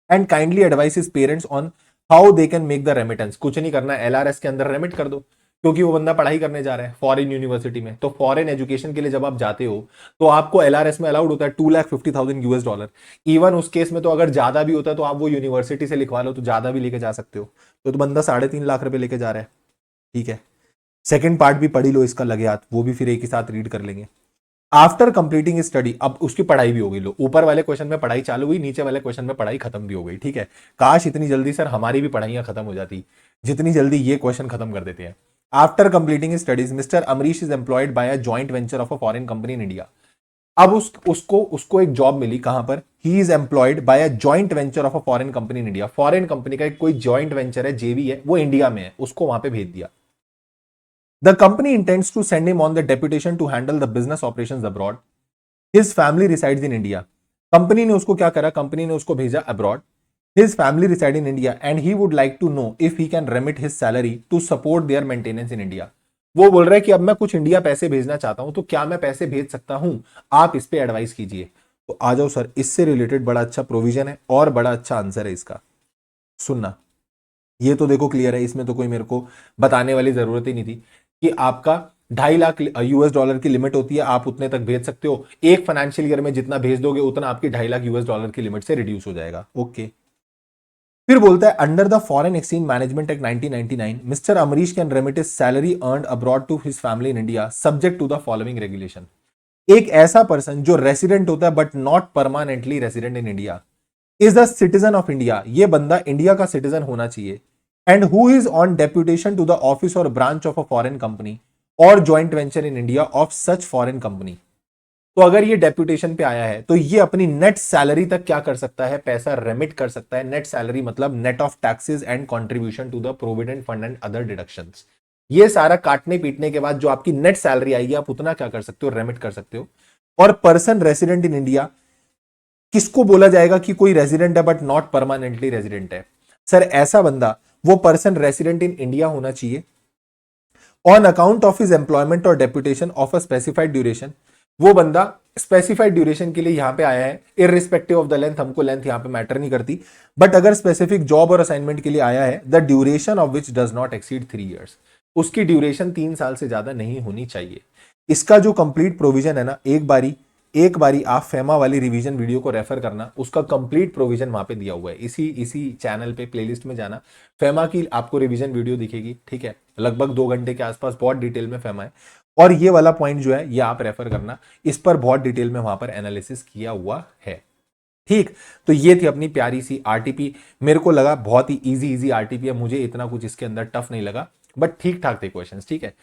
[SPEAKER 1] And kindly advice his parents on how they can make the remittance. कुछ नहीं करना, एलआरएस के अंदर रेमिट कर दो, क्योंकि वो बंदा पढ़ाई करने जा रहा है फॉरेन यूनिवर्सिटी में। तो फॉरेन एजुकेशन के लिए जब आप जाते हो तो आपको एलआरएस में अलाउड होता है $250,000 इवन उस केस में तो अगर ज्यादा भी होता है तो आप वो यूनिवर्सिटी से लिखवा लो तो ज्यादा भी लेके जा सकते हो। तो बंदा 3.5 लाख रुपए लेके जा रहा है, ठीक है। सेकेंड पार्ट भी पढ़ी लो इसका लगे हाथ, वो भी फिर एक ही साथ रीड कर लेंगे। आफ्टर कंप्लीटिंग स्टडी, अब उसकी पढ़ाई भी हो गई। लो ऊपर वाले क्वेश्चन में पढ़ाई चालू हुई, नीचे वाले क्वेश्चन में पढ़ाई खत्म भी हो गई, ठीक है। काश इतनी जल्दी सर हमारी भी पढ़ाइयां खत्म हो जाती जितनी जल्दी ये क्वेश्चन खत्म कर देते हैं। After completing studies mister Amrish is employed by a joint venture of a foreign company in India. अब उसको एक जॉब मिली, कहां पर? He is employed by a joint venture of a foreign company in India. Foreign company का एक कोई joint venture है, जेवी है, वो इंडिया में है, उसको वहां पे भेज दिया। The company intends to send him on the deputation to handle the business operations abroad. His family resides in India. Company ने उसको क्या करा? कंपनी ने उसको भेजा abroad. His family reside in India and he would like to know if he can remit his salary to support their maintenance in India. वो बोल रहा है कि अब मैं कुछ इंडिया पैसे भेजना चाहता हूं, तो क्या मैं पैसे भेज सकता हूं? आप इस पे एडवाइस कीजिए। तो आ जाओ सर, इससे रिलेटेड बड़ा अच्छा प्रोविजन है और बड़ा अच्छा आंसर है इसका, सुनना। ये तो देखो क्लियर है, इसमें तो कोई मेरे को बताने वाली जरूरत ही नहीं थी कि आपका 2.5 लाख US डॉलर की लिमिट होती है, आप उतने तक भेज सकते हो। एक फाइनेंशियल ईयर में जितना भेज दोगे उतना आपकी 2.5 लाख US डॉलर की लिमिट से रिड्यूस हो जाएगा। ओके। फिर बोलता है under the foreign exchange management act 1999 mister Amrish can remit his salary earned abroad to his family in India subject to the following regulation. एक ऐसा पर्सन जो रेसिडेंट होता है but not permanently resident in India is the citizen of India. ये बंदा India का citizen होना चाहिए। And who is on deputation to the office और branch of a foreign company और joint venture in India of such foreign company. तो अगर ये डेप्यूटेशन पे आया है तो ये अपनी नेट सैलरी तक क्या कर सकता है, पैसा रेमिट कर सकता है। नेट सैलरी मतलब net of taxes and contribution to the provident fund and other deductions. ये सारा काटने पीटने के बाद जो आपकी नेट सैलरी आएगी आप उतना क्या कर सकते हो, रेमिट कर सकते हो। और पर्सन रेसिडेंट इन इंडिया किसको बोला जाएगा कि कोई रेजिडेंट है बट नॉट परमानेंटली रेजिडेंट है? सर ऐसा बंदा, वो पर्सन रेसिडेंट इन इंडिया होना चाहिए on account of his employment और deputation of a specified duration. वो बंदा स्पेसिफाइड ड्यूरेशन के लिए यहां पे आया है, इररिस्पेक्टिव ऑफ द लेंथ, हमको लेंथ यहां पे मैटर नहीं करती, बट अगर स्पेसिफिक जॉब और असाइनमेंट के लिए आया है, the duration of which does not exceed 3 years, उसकी ड्यूरेशन 3 साल से ज्यादा नहीं होनी चाहिए। इसका जो कंप्लीट प्रोविजन है ना, एक बारी आप फेमा वाली रिवीजन वीडियो को रेफर करना, उसका कंप्लीट प्रोविजन वहां पे दिया हुआ है। इसी चैनल पे प्लेलिस्ट में जाना, फेमा की आपको रिवीजन वीडियो दिखेगी, ठीक है, लगभग 2 घंटे के आसपास, बहुत डिटेल में फेमा है। और ये वाला पॉइंट जो है ये आप रेफर करना, इस पर बहुत डिटेल में वहां पर एनालिसिस किया हुआ है। ठीक, तो ये थी अपनी प्यारी सी आरटीपी। मेरे को लगा बहुत ही इजी आरटीपी है, मुझे इतना कुछ इसके अंदर टफ नहीं लगा, बट ठीक ठाक थे क्वेश्चंस, ठीक है।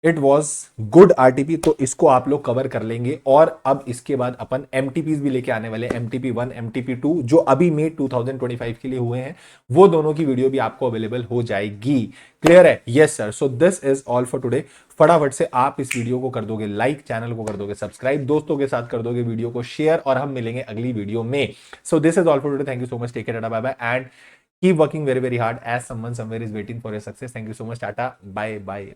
[SPEAKER 1] इट वॉज गुड आरटीपी, तो इसको आप लोग कवर कर लेंगे। और अब इसके बाद अपन एमटीपीज भी लेके आने वाले, MTP 1 MTP 2 जो अभी मई 2025 के लिए हुए हैं, वो दोनों की वीडियो भी आपको अवेलेबल हो जाएगी। क्लियर है? Yes sir. So this is all for today. फटाफट से आप इस वीडियो को कर दोगे लाइक, चैनल को कर दोगे सब्सक्राइब, दोस्तों के साथ कर दोगे वीडियो को शेयर, और हम मिलेंगे अगली वीडियो में। So this is all for today. Thank you so much, take care, bye bye, and keep working very very hard as someone somewhere is waiting for your success. Thank you so much. Tata, bye bye.